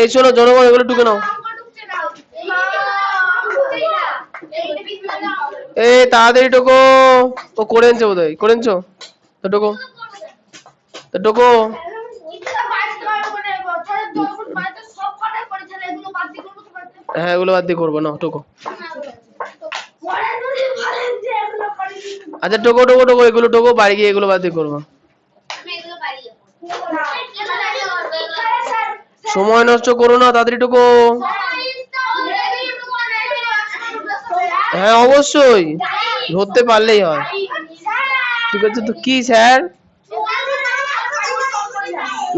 এই শোনো জনগণ, এগুলো টুকে নাও। এই তাড়াতাড়ি টোকো, ও করে এনেছে বোধহয়, করে এনেছো তো টোকো, তো টোকো। হ্যাঁ এগুলো বাদ দিয়ে করবো না, টোকো। আচ্ছা টোকো টোকো টোকো, এগুলো টোকো, বাড়ি গিয়ে এগুলো বাদ দিয়ে করবো। সময় নষ্ট করো না, তাড়াতাড়ি টোকো। হ্যাঁ অবশ্যই, ধরতে পারলেই হয়। ঠিক আছে তো, কি স্যার?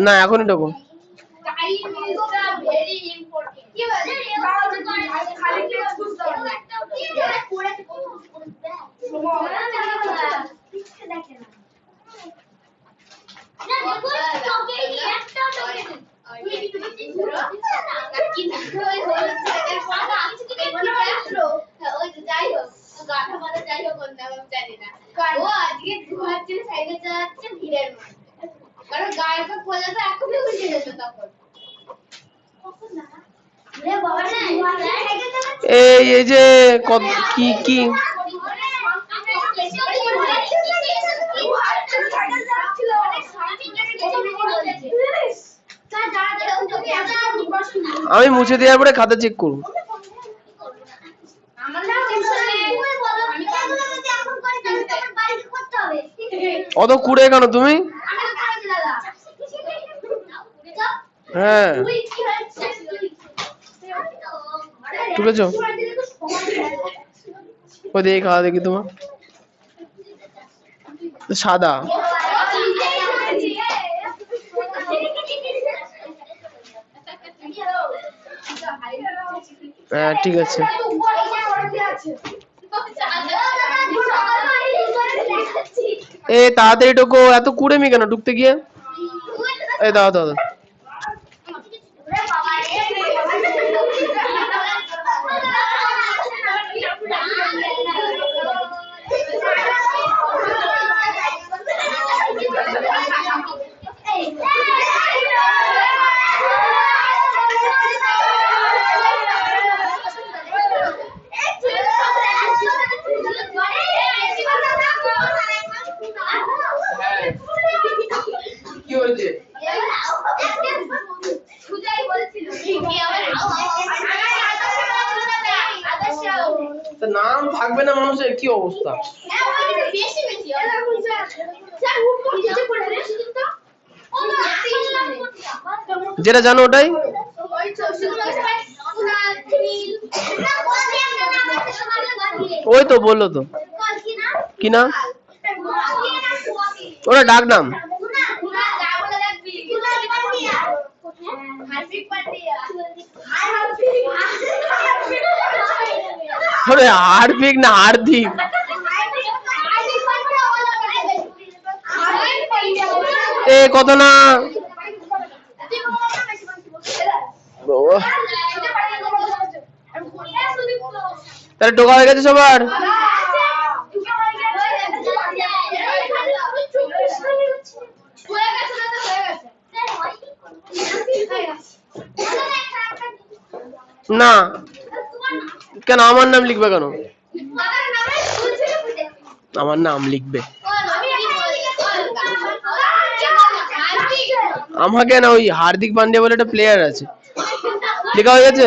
না এখনই টোকো। এই যে কি কি আমি মুছে দেওয়ার পরে খাতা চেক করব। অত কুড়ে কেন তুমি? হ্যাঁ তুলেছো? ওই দেখি খাওয়া দেখি তোমার সাদা। হ্যাঁ ঠিক আছে। এ তাড়াতাড়ি ঢোকো, এত কুড়েমি কেন ঢুকতে গিয়ে? এই দাও দাও দাও। কি হয়েছে? নাম থাকবে না মানুষের, কি অবস্থা? যেটা জানো ওটাই। ওই তো বললো তো, কি না ওটা ডাক নাম। হার্দিক না হার্দিক। এ কত না তাহলে টোকা হয়ে গেছে সবার। না কেন আমার নাম লিখবে কেন? আমার নাম লিখবে আমাকে না, ওই হার্দিক পান্ডিয়া বলে একটা প্লেয়ার আছে, লেখা হয়ে গেছে।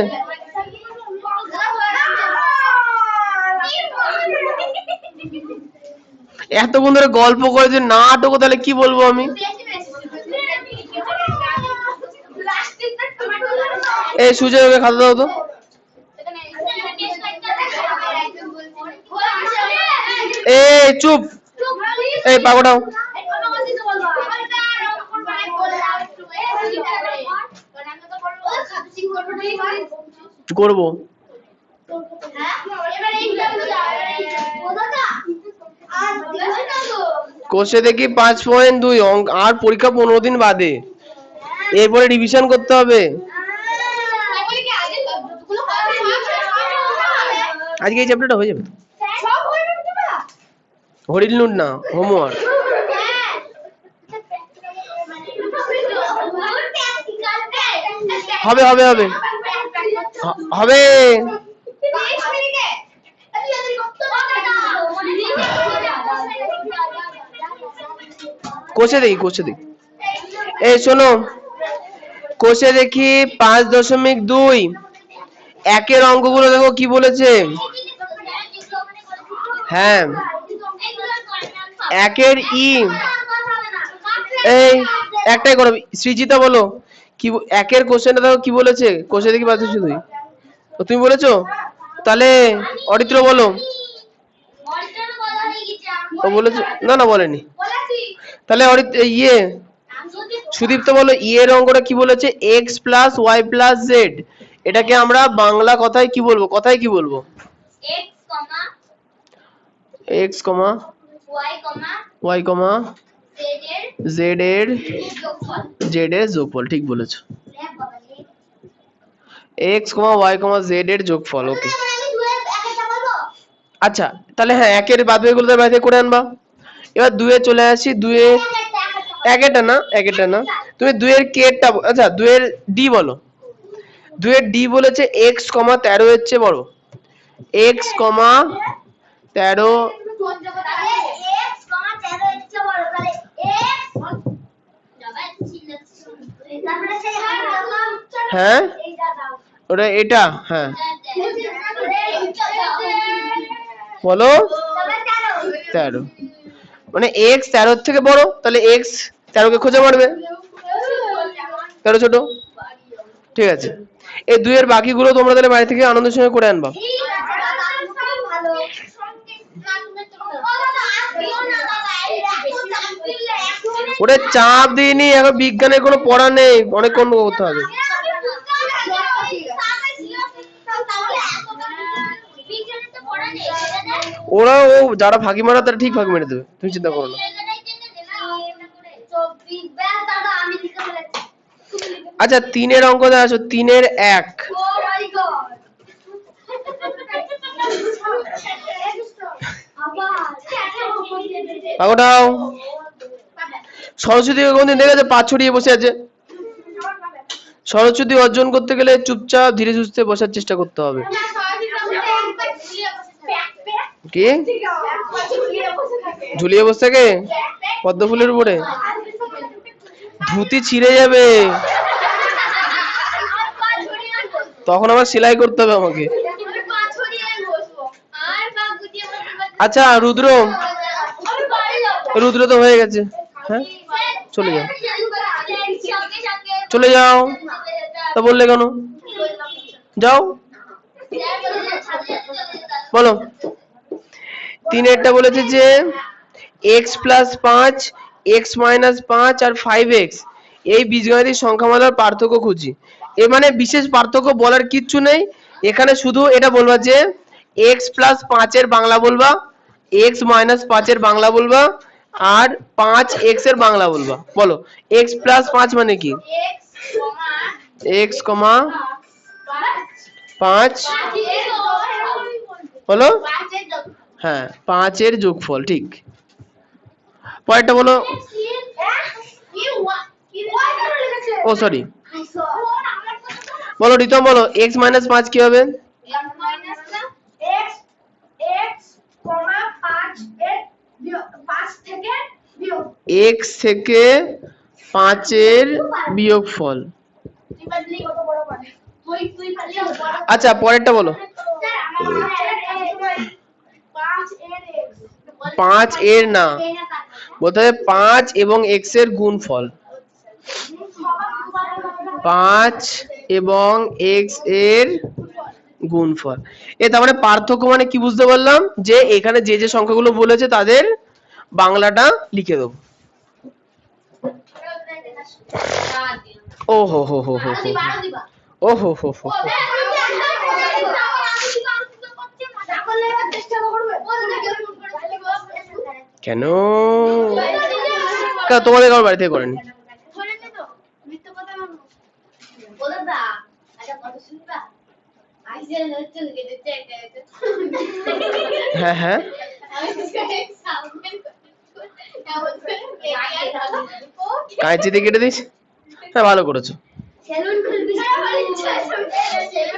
এতক্ষণ ধরে গল্প করে যে নাটক, তাহলে কি বলবো আমি? এই সুজয় ওকে খাতা দাও তো। এই চুপ, এই পাগোটাও করবো। কোষে দেখি 5.2 অঙ্ক, আর পরীক্ষা 15 দিন বাদে, এরপরে রিভিশন করতে হবে। আজকে এই চ্যাপ্টারটা হয়ে যাবে। হরিল নোট না, হোমওয়ার্ক। হবে হবে হবে হবে। কোষে দেখি, কোষে দেখি। এই শোনো, কোষে দেখি 5.2 একের অঙ্কগুলো দেখো কি বলেছে। হ্যাঁ, একের ই, এই একটাই করো। সৃজিতা বলো কি একের কোশ্চেনটা দেখো কি বলেছে। কোষে দেখি 5.2, তুমি বলেছো? তাহলে অরিত্র বলো। ও বলেছে? না না বলেনি। তাহলে ইয়ে সুদীপ্ত বলো, ই এর অঙ্কটা কি বলেছে? x plus y plus z. এটাকে আমরা বাংলা কথায় কি বলবো? কথায় কি বলবো? x, y, z এর যোগফল। ঠিক বলেছো, x, y, z এর যোগফল। ওকে, আচ্ছা তাহলে হ্যাঁ, একের বাদ বাকিগুলো তো বাইরে করে আনবা। এবার 2 এ চলে আসি। 2 এ একটা না, তুমি 2 এর কেটা, আচ্ছা 2 এর ডি বলো। 2 এর ডি বলেছে x, 13 এর চেয়ে বড়। x, 13। হ্যাঁ ওটা, এটা হ্যাঁ বলো। 13 মানে x 13 থেকে বড়, তাহলে x 13 কে খুঁজে মারবে। 13 ছোট, ঠিক আছে। এই 2 এর বাকিগুলো তোমরা তাহলে বাড়ি থেকে আনন্দের সঙ্গে করে আনবা। ওটা চাপ দিইনি, এখন বিজ্ঞানের কোনো পড়া নেই, অনেকক্ষণ করতে হবে। ওরা ও যারা ফাঁকি মারা তারা ঠিক ফাঁকি মেরে দেবে, তুমি চিন্তা করো না। আচ্ছা 3 এর অঙ্কতে আসো। 3 এর 1 পাগোটাও। সরস্বতী কোনদিন দেখেছো পা ছড়িয়ে বসে আছে? সরস্বতী অর্জন করতে গেলে চুপচাপ ধীরে সুস্থে বসার চেষ্টা করতে হবে। কি ঝুলিয়ে বসে থাকে পদ্ম ফুলের উপরে? ধুতি ছিঁড়ে যাবে, তখন আবার সেলাই করতে হবে আমাকে। আচ্ছা রুদ্র, রুদ্র তো হয়ে গেছে। হ্যাঁ চলে যাও, চলে যাও। তা বললে কেন? যাও বলো। 3 এরটা বলেছে যে x প্লাস 5, x মাইনাস 5 আর 5x এই বীজগণিতিক সংখ্যামালার পার্থক্য খুঁজি। এ মানে বিশেষ পার্থক্য বলার কিচ্ছু নেই এখানে, শুধু এটা বলবা যে x প্লাস 5 এর বাংলা বলবা, x মাইনাস 5 এর বাংলা বলবা, আর 5x এর বাংলা বলবা। বলো x প্লাস 5 মানে কি? x, 5 বলো। 5 এর যোগ। হ্যাঁ 5 এর যোগফল, ঠিক। পরেরটা বলো। ও সরি, বলো রিতম, বলো x - 5 কি হবে? x থেকে 5 এর বিয়োগফল। আচ্ছা পরেরটা বলো। 5 এর না, বলতে হবে 5 এবং x এর গুণফল। 5 এবং x এর গুণফল। তার মানে পার্থক্য মানে কি বুঝতে পারলাম, যে এখানে যে যে সংখ্যাগুলো বলেছে তাদের বাংলাটা লিখে দেবো। ও হো হো হো হো হো, ও হো হো হো, কেন তোমাদের কারোর বাড়ি থেকে করেনি? হ্যাঁ হ্যাঁ, কাঁচি দিয়ে কেটে দিস। হ্যাঁ ভালো করেছো,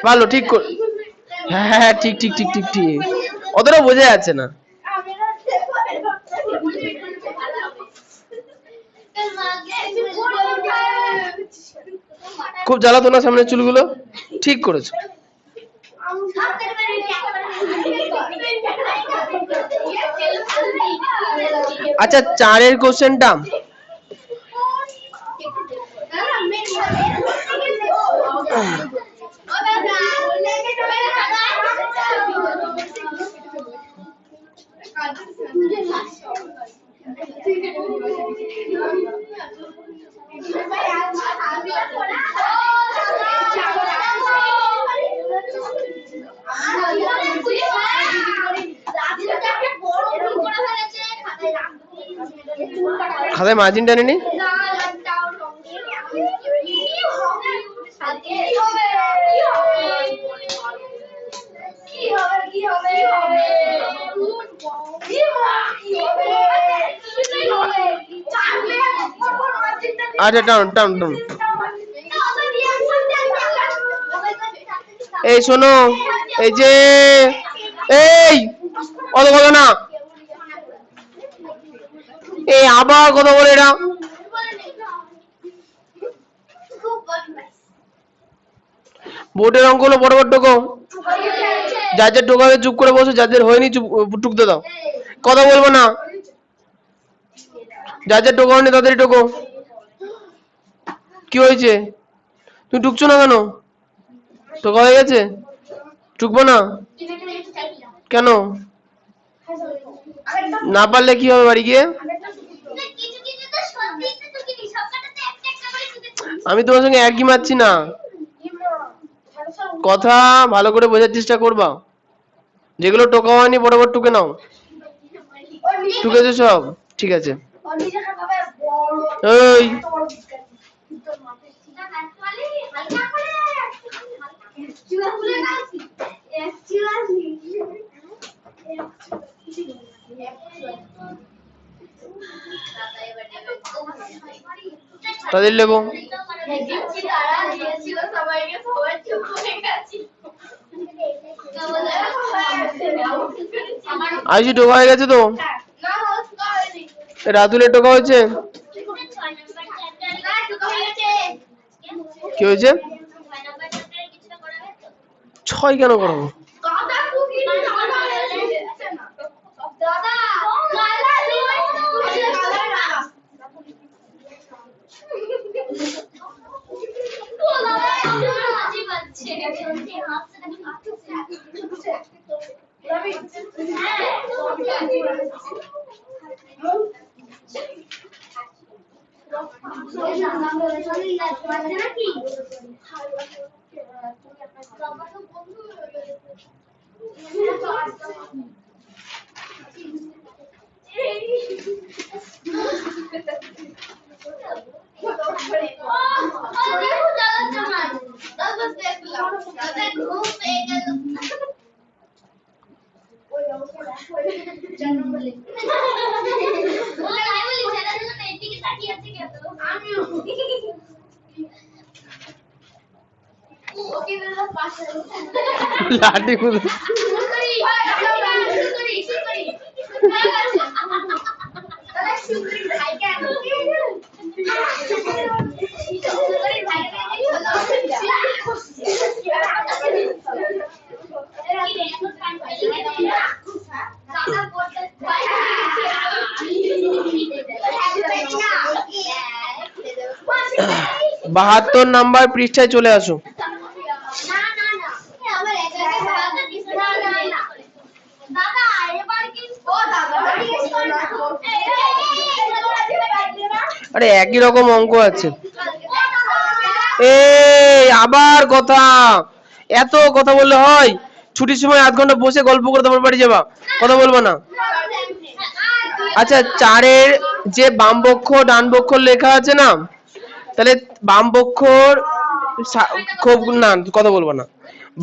ভালো, ঠিক করে। হ্যাঁ হ্যাঁ ঠিক ঠিক ঠিক ঠিক ঠিক, অতটা বোঝা যাচ্ছে না। খুব জ্বালাতো না সামনের চুলগুলো, ঠিক করেছো। আচ্ছা 4 এর কোশ্চেনটা খাতায় মার্জিন টানেনি? আচ্ছা টাউন টাউন টাউন। এই শোনো, এই যে এই অত কথা না, এই আবার কথা বলে এরা। বোর্ডের অঙ্কগুলো বড় বড় টোকো, যার যার টোকা হয়ে চুপ করে বসো, যাদের হয়নি চুপ টুকতে দাও, কথা বলবো না। যার যার টোকা হয়নি তাদেরই টোকো। কি হয়েছে, তুমি টুকছো না কেন? টোকা হয়ে গেছে, টুকবো না কেন? না পারলে কি হবে বাড়ি গিয়ে? আমি তোমার সঙ্গে একই মারছি না, কথা ভালো করে বোঝার চেষ্টা করবা। যেগুলো টোকা হয়নি বরাবর টুকে নাও। টুকেছো সব? ঠিক আছে। এই তাদের লেবো। আইসি টোকা হয়ে গেছে তো? রাতুলের টোকা হয়েছে? কি হয়েছে? 6 কেন করাবো? লাঠি কুদো বাহাত্তর নাম্বার পৃষ্ঠায় চলে আসো। আরে একই রকম অঙ্ক আছে। এই আবার কথা, এত কথা বললে হয়? ছুটির সময় আধ ঘন্টা বসে গল্প করে তারপর বাড়ি যাবা, কথা বলবো না। আচ্ছা, চারের যে বাম পক্ষ ডান পক্ষ লেখা আছে না, তাহলে বাম পক্ষর খোপ না, কথা বলবো না।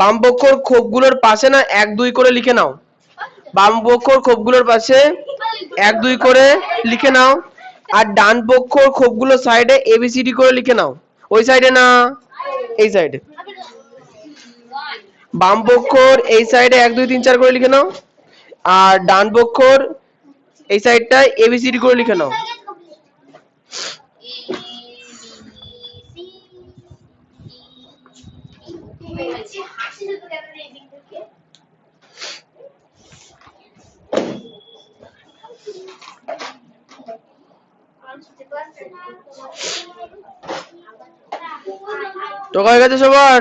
বাম পক্ষর খোপগুলোর পাশে না 1 2 করে লিখে নাও। বাম পক্ষর খোপগুলোর পাশে 1 2 করে লিখে নাও, আর ডান পক্ষর খোপগুলোর সাইডে এবিসিডি করে লিখে নাও। ওই সাইডে না, এই সাইডে। বাম পক্ষর এই সাইডে 1 2 3 4 করে লিখে নাও, আর ডান পক্ষর এই সাইডটায় এবিসিডি করে লিখে নাও। তো হয়ে গেছে সবার?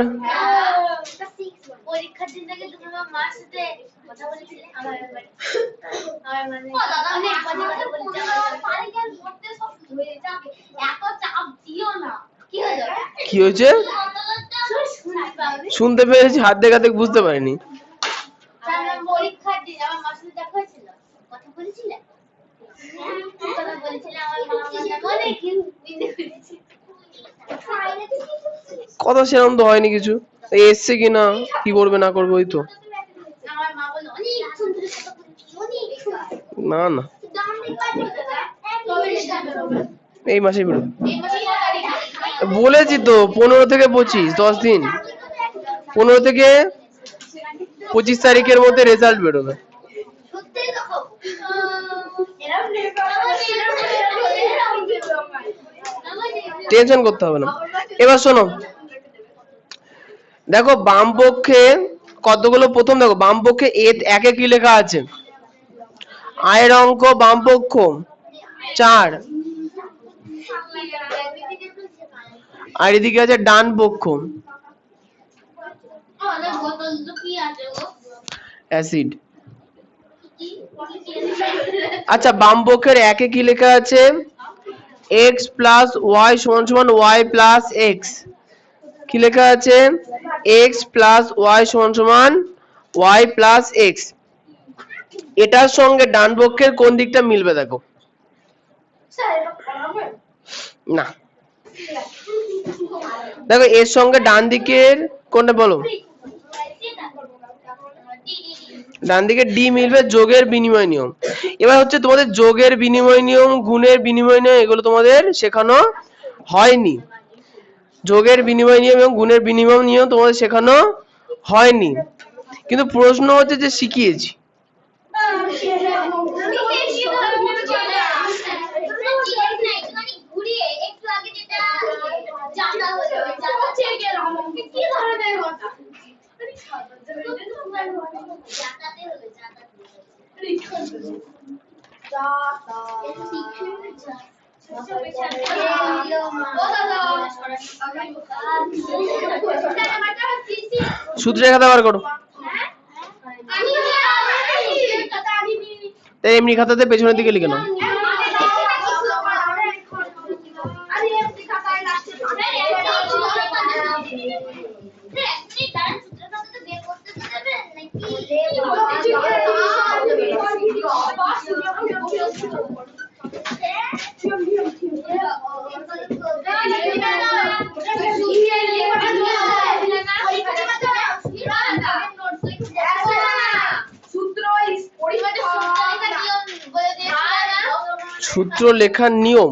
পরীক্ষার দিন থেকে তুমি আমার মার সাথে কথা বলেছিলে আমার ব্যাপারে। আমার মানে অনেক কথা বলেছে আমার পারিকার মধ্যে সব হয়ে যাবে, এত চাপ দিও না। কি হলো? কি হয়েছে? শুনতে পেয়েছি, হাত দেখাতে বুঝতে পারিনি। পরীক্ষার দিন আমার মার সাথে দেখা হয়েছিল, কথা বলেছিলে? কথা বলেছিলে আমার মা মানে অনেক দিন করেছি। কথা সেরকম তো হয়নি কিছু, এসছে কিনা কি করবে না করবে ওই তো। আমার মা বলল অনেক সুন্দর কথা বলেছি, অনেক। না না, এই মাসে বেরো বলেছি তো, 15 থেকে 25, 10 দিন। 15 থেকে 25 তারিখের মধ্যে রেজাল্ট বেরোবে। টেনশন করতে হবে না। এবার শোনো, দেখো বাম পক্ষে কতগুলো, প্রথম দেখো বাম পক্ষে একে কি লেখা আছে? আয়ের অঙ্ক বাম পক্ষ 4, আর এদিকে আছে ডান পক্ষ অ্যাসিড। আচ্ছা, বাম পক্ষের একে কি লেখা আছে? x প্লাস y সমান সমান y প্লাস x। কি লেখা আছে? x প্লাস y সমান সমান y প্লাস x। এটার সঙ্গে ডান পক্ষের কোন দিকটা মিলবে দেখো? না, দেখো এর সঙ্গে ডান দিকের কোনটা বলো? ডান দিকে ডি মিলবে, যোগের বিনিময় নিয়ম। এবার হচ্ছে তোমাদের যোগের বিনিময় নিয়ম, গুণের বিনিময় নিয়ম, এগুলো তোমাদের শেখানো হয়নি। যোগের বিনিময় নিয়ম এবং গুণের বিনিময় নিয়ম তোমাদের শেখানো হয়নি, কিন্তু প্রশ্ন হচ্ছে যে শিখিয়েছি। সূত্রের খাতা বার করো। এমনি খাতাতে পেছনের দিকে লিখে নাও। সূত্র লেখার নিয়ম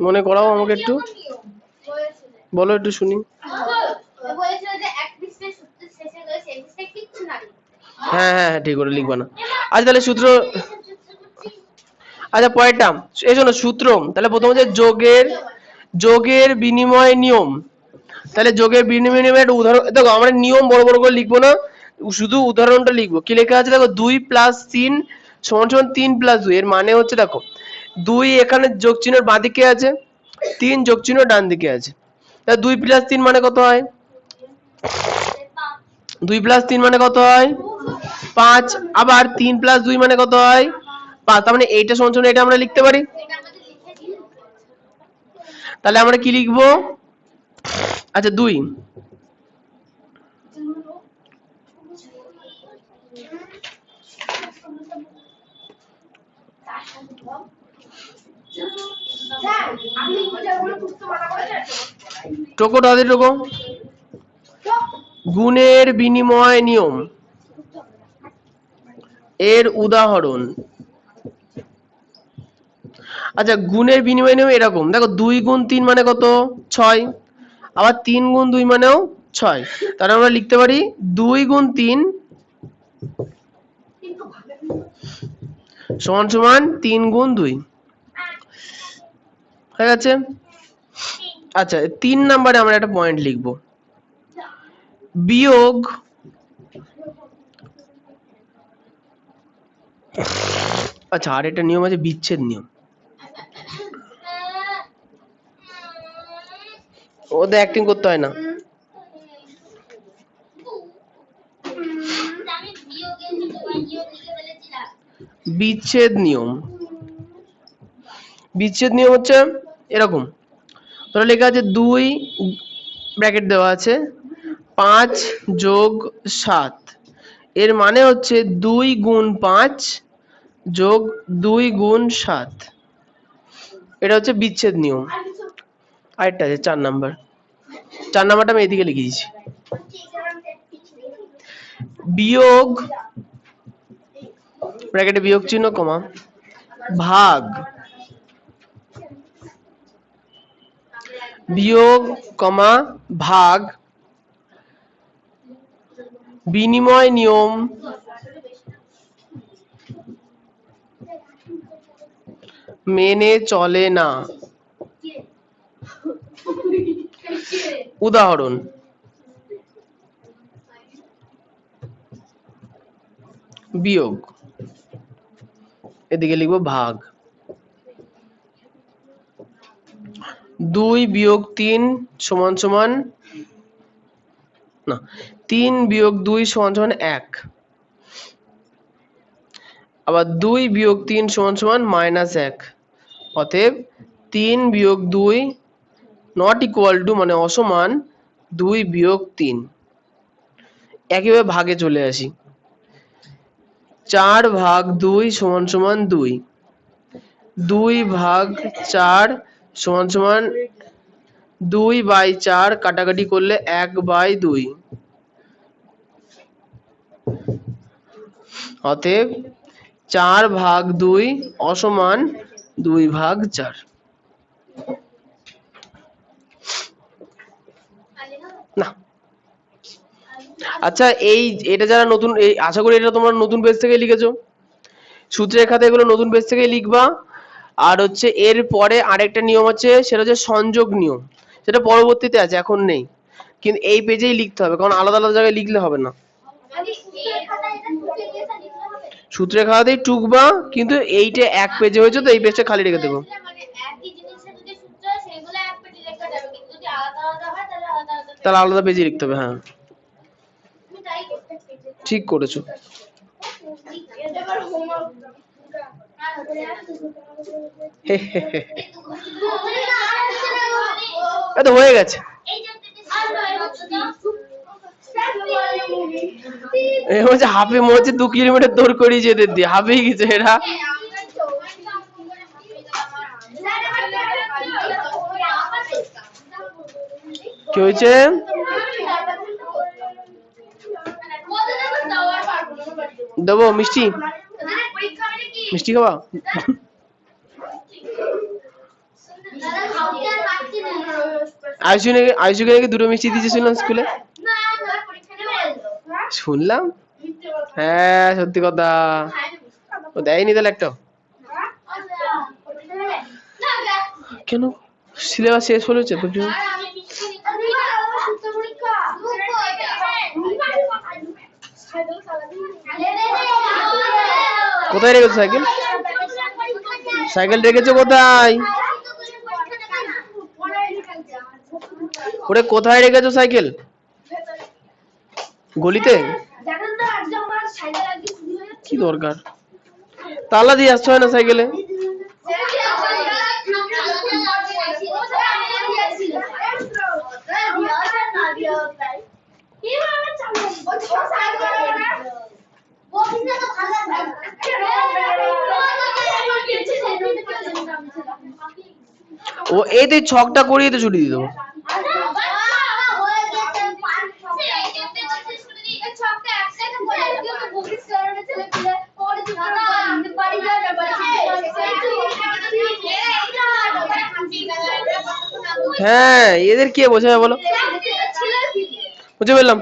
মনে করাও আমাকে একটু, বলো একটু শুনি। হ্যাঁ হ্যাঁ হ্যাঁ, ঠিক করে লিখবা না। আচ্ছা তাহলে সূত্র, আচ্ছা পরেরটা, এই শোনো সূত্র, তাহলে প্রথম হচ্ছে যোগের বিনিময় নিয়ম। তাহলে যোগের বিনিময় নিয়মের একটা উদাহরণ দেখো, আমরা নিয়ম বড় বড় করে লিখবো না, শুধু উদাহরণটা লিখবো। কি লেখা আছে দেখো, 2 + 3 = 3 + 2। এর মানে হচ্ছে দেখো 2 এখানে যোগ চিহ্নের বাঁ দিকে আছে, 3 যোগ চিহ্ন ডান দিকে আছে। তাহলে 2 + 3 মানে কত হয়? 2 + 3 মানে কত হয়? 5। আবার 3 + 2 মানে কত হয়? 5। তার মানে এইটা সমান সমান এটা আমরা লিখতে পারি। তাহলে আমরা কি লিখবো? আচ্ছা 2 টোকো তাদের টোকো গুণের বিনিময় নিয়ম এর উদাহরণ। আচ্ছা গুণের বিনিময় নিয়ম এরকম দেখো, 2 × 3 মানে কত? 6। আবার 3 × 2 মানেও 6। তাহলে আমরা লিখতে পারি 2 × 3 = 3 × 2। হয়ে গেছে। আচ্ছা 3 নম্বরে আমরা একটা পয়েন্ট লিখবো, বিয়োগ আচ্ছা আর একটা নিয়ম আছে বিচ্ছেদ নিয়ম। ওদের অ্যাক্টিং করতে হয় না। বিচ্ছেদ নিয়ম, বিচ্ছেদ নিয়ম হচ্ছে এরকম, ধরো লেখা আছে 2 ব্র্যাকেট দেওয়া আছে 5 + 7। এর মানে হচ্ছে 2 × 5 + 2 × 7। এটা হচ্ছে বিচ্ছেদ নিয়ম। আরেকটা আছে 4 নাম্বার, 4 নাম্বারটা আমি এদিকে লিখে দিয়েছি, বিয়োগ ব্র্যাকেটে বিয়োগ চিহ্ন কমা ভাগ, বিয়োগ কমা ভাগ বিনিময় নিয়ম মেনে চলে না। উদাহরণ, বিয়োগ, এদিকে লিখবো ভাগ। 2 - 3 = না, 3 - 2 = 1। আবার 2 - 3 = -1। অতএব 3 - 2 মানে অসমান 2 - 3। একইভাবে ভাগে চলে আসি, 4/2 = 2। 2/4 = 2/4, কাটাকাটি করলে 1/2। অতএব 4/2 অসমান 2/4। না আচ্ছা এটা যারা নতুন, এই আশা করি এটা তোমরা নতুন পেজ থেকে লিখেছো, সূত্রের খাতায় এগুলো নতুন পেজ থেকে লিখবা। আর হচ্ছে এর পরে আরেকটা নিয়ম আছে, সেটা হচ্ছে সংযোগ নিয়ম। সেটা পরবর্তীতে আছে, এখন নেই, কিন্তু এই পেজেই লিখতে হবে, কারণ আলাদা আলাদা জায়গায় লিখলে হবে না। সূত্রের খাতাতেই টুকবা, কিন্তু এইটা এক পেজে হয়েছে তো এই পেজটা খালি রেখে দেবো। তাহলে আলাদা পেজে লিখতে হবে। হ্যাঁ ঠিক করেছো। এত হয়ে গেছে, হাফে মনে হচ্ছে 2 কিলোমিটার দৌড় করিয়ে যেতে দিয়ে হাফেই গেছে এরা। কি হয়েছে? দেবো মিষ্টি, মিষ্টি খাওয়া? আয়ুষকে নাকি 2টো মিষ্টি দিয়েছে শুনলাম স্কুলে, শুনলাম। হ্যাঁ সত্যি কথা। ও দেয়নি তাহলে একটা? কেন সিলেবাস শেষ হয়েছে তো? কোথায় রেখেছো সাইকেল? সাইকেল রেখেছো কোথায়? ওরে কোথায় রেখেছো সাইকেল? গলিতে? কি দরকার? তালা দিয়ে আসতে হয় না সাইকেলে? ও এই তুই ছকটা করিয়ে তো ছুটি দিয়ে দেবো। হ্যাঁ এদের কে বোঝাবে বলো? বুঝে পেলাম।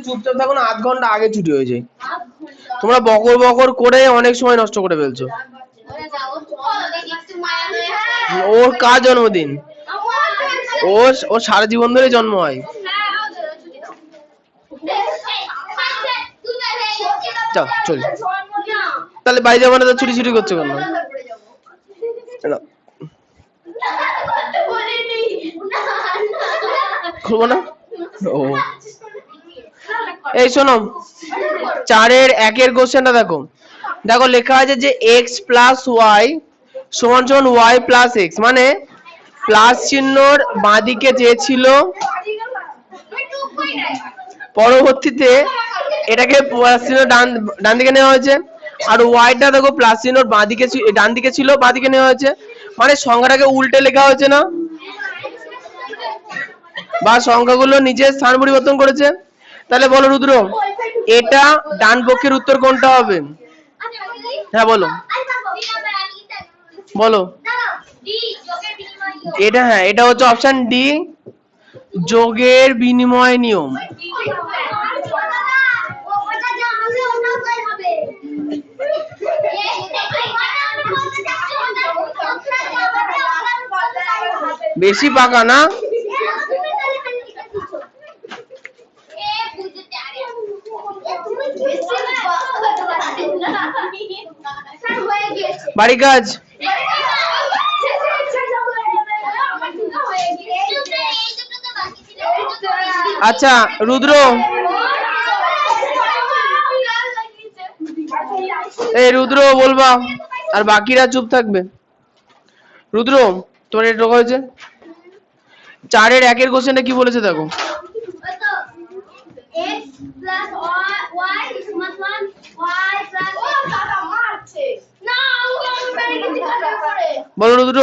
চুপচাপ থাকো না, আধ ঘন্টা আগে ছুটি হয়ে যায়। তোমরা বকর বকর করে অনেক সময় নষ্ট করে ফেলছো। ওর কার জন্মদিন? ও সারা জীবন ধরে জন্ম হয়। যাও চল, তাহলে বাড়ি যাবো না তো ছুটি ছুটি করছো কেন? খুলবো না? ও এই শোনো, 4-এর 1-এর কোশ্চেনটা দেখো। দেখো লেখা আছে যে x প্লাস ওয়াই সমান সমান ওয়াই প্লাস এক্স, মানে প্লাস চিহ্নর বাঁদিকে যে ছিল পরবর্তীতে এটাকে প্লাস চিহ্ন ডান দিকে নেওয়া হয়েছে, আর ওয়াইটা দেখো প্লাস চিহ্নর বাঁদিকে ডান দিকে ছিল বাঁদিকে নেওয়া হয়েছে, মানে সংখ্যাটাকে উল্টে লেখা হয়েছে না, বা সংখ্যাগুলো নিজের স্থান পরিবর্তন করেছে। তাহলে বলো রুদ্র, এটা ডান পক্ষের উত্তর কোনটা হবে? হ্যাঁ বলো বলো। এটা হ্যাঁ, এটা হচ্ছে অপশন ডি, যোগের বিনিময় নিয়ম। বেশি পাকা না? বাড়ি কাজ আচ্ছা রুদ্র, এই রুদ্র বলবা আর বাকিরা চুপ থাকবে। রুদ্র তোমার এটা হয়েছে 4-এর 1-এর কোশ্চেনটা কি বলেছে দেখো। বলো রুদ্র,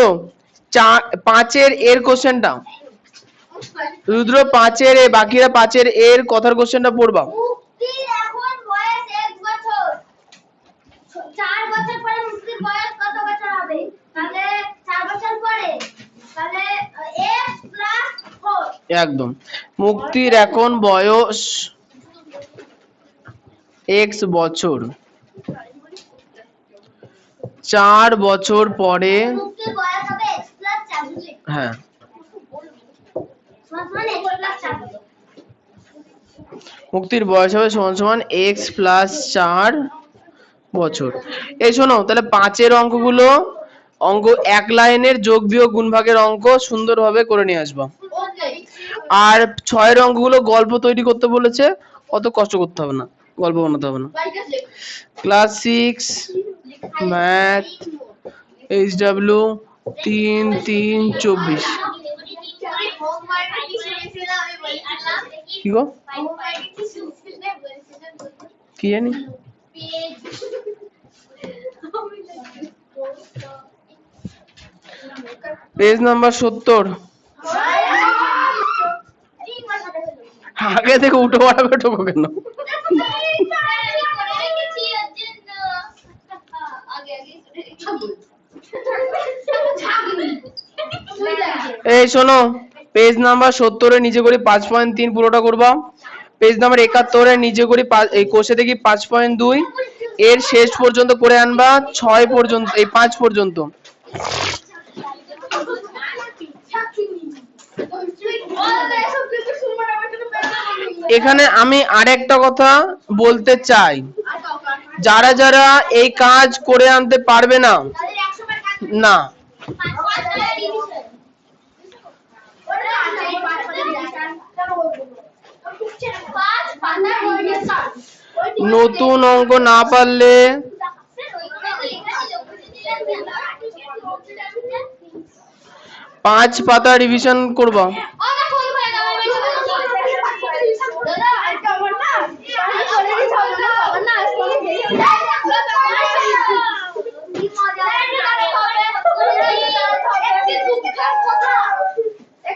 5-এর এর কোশ্চেনটা। রুদ্র 5-এর এ, বাকিরা 5-এর এর কথার কোশ্চেনটা পড়বা। এখন বয়স 1 বছর, 4 বছর পরে মুক্তির বয়স কত বছর হবে? তাহলে 4 বছর পরে তাহলে x + 4 একদম। মুক্তির এখন বয়স এক্স বছর, 4 বছর পরে, মুক্তির বয়স হবে x প্লাস 4 বুঝলি? হ্যাঁ মানে x প্লাস 4 মুক্তির বয়স হবে সমান সমান এক্স প্লাস 4 বছর। এই শোনো, তাহলে 5-এর অঙ্কগুলো অঙ্ক এক লাইনের যোগ বিয়োগ গুণ ভাগের অঙ্ক সুন্দরভাবে করে নিয়ে আসবা। ওকে আর 6-এর অঙ্কগুলো গল্প তৈরি করতে বলেছে, অত কষ্ট করতে হবে না, গল্প বানাতে হবে না। বাইক আছে ক্লাস 6 ম্যাথ HW 3-3-24। কি গো, কি জানি, পেজ নাম্বার 70। আগে থেকে উঠো পাঠাবে ঠোকো কেন? এই শোনো, পেজ নাম্বার 70 এর নিচে করি 5.3 পুরোটা করবা। পেজ নাম্বার 71 এর নিচে করি এই কোষে দেখি 5.2 এর শেষ পর্যন্ত করে আনবা 6 পর্যন্ত, এই 5 পর্যন্ত। এখানে আমি আরেকটা কথা বলতে চাই, যারা যারা এই কাজ করে আনতে পারবে না, না নতুন অঙ্ক না পারলে 5 পাতা রিভিশন করবা।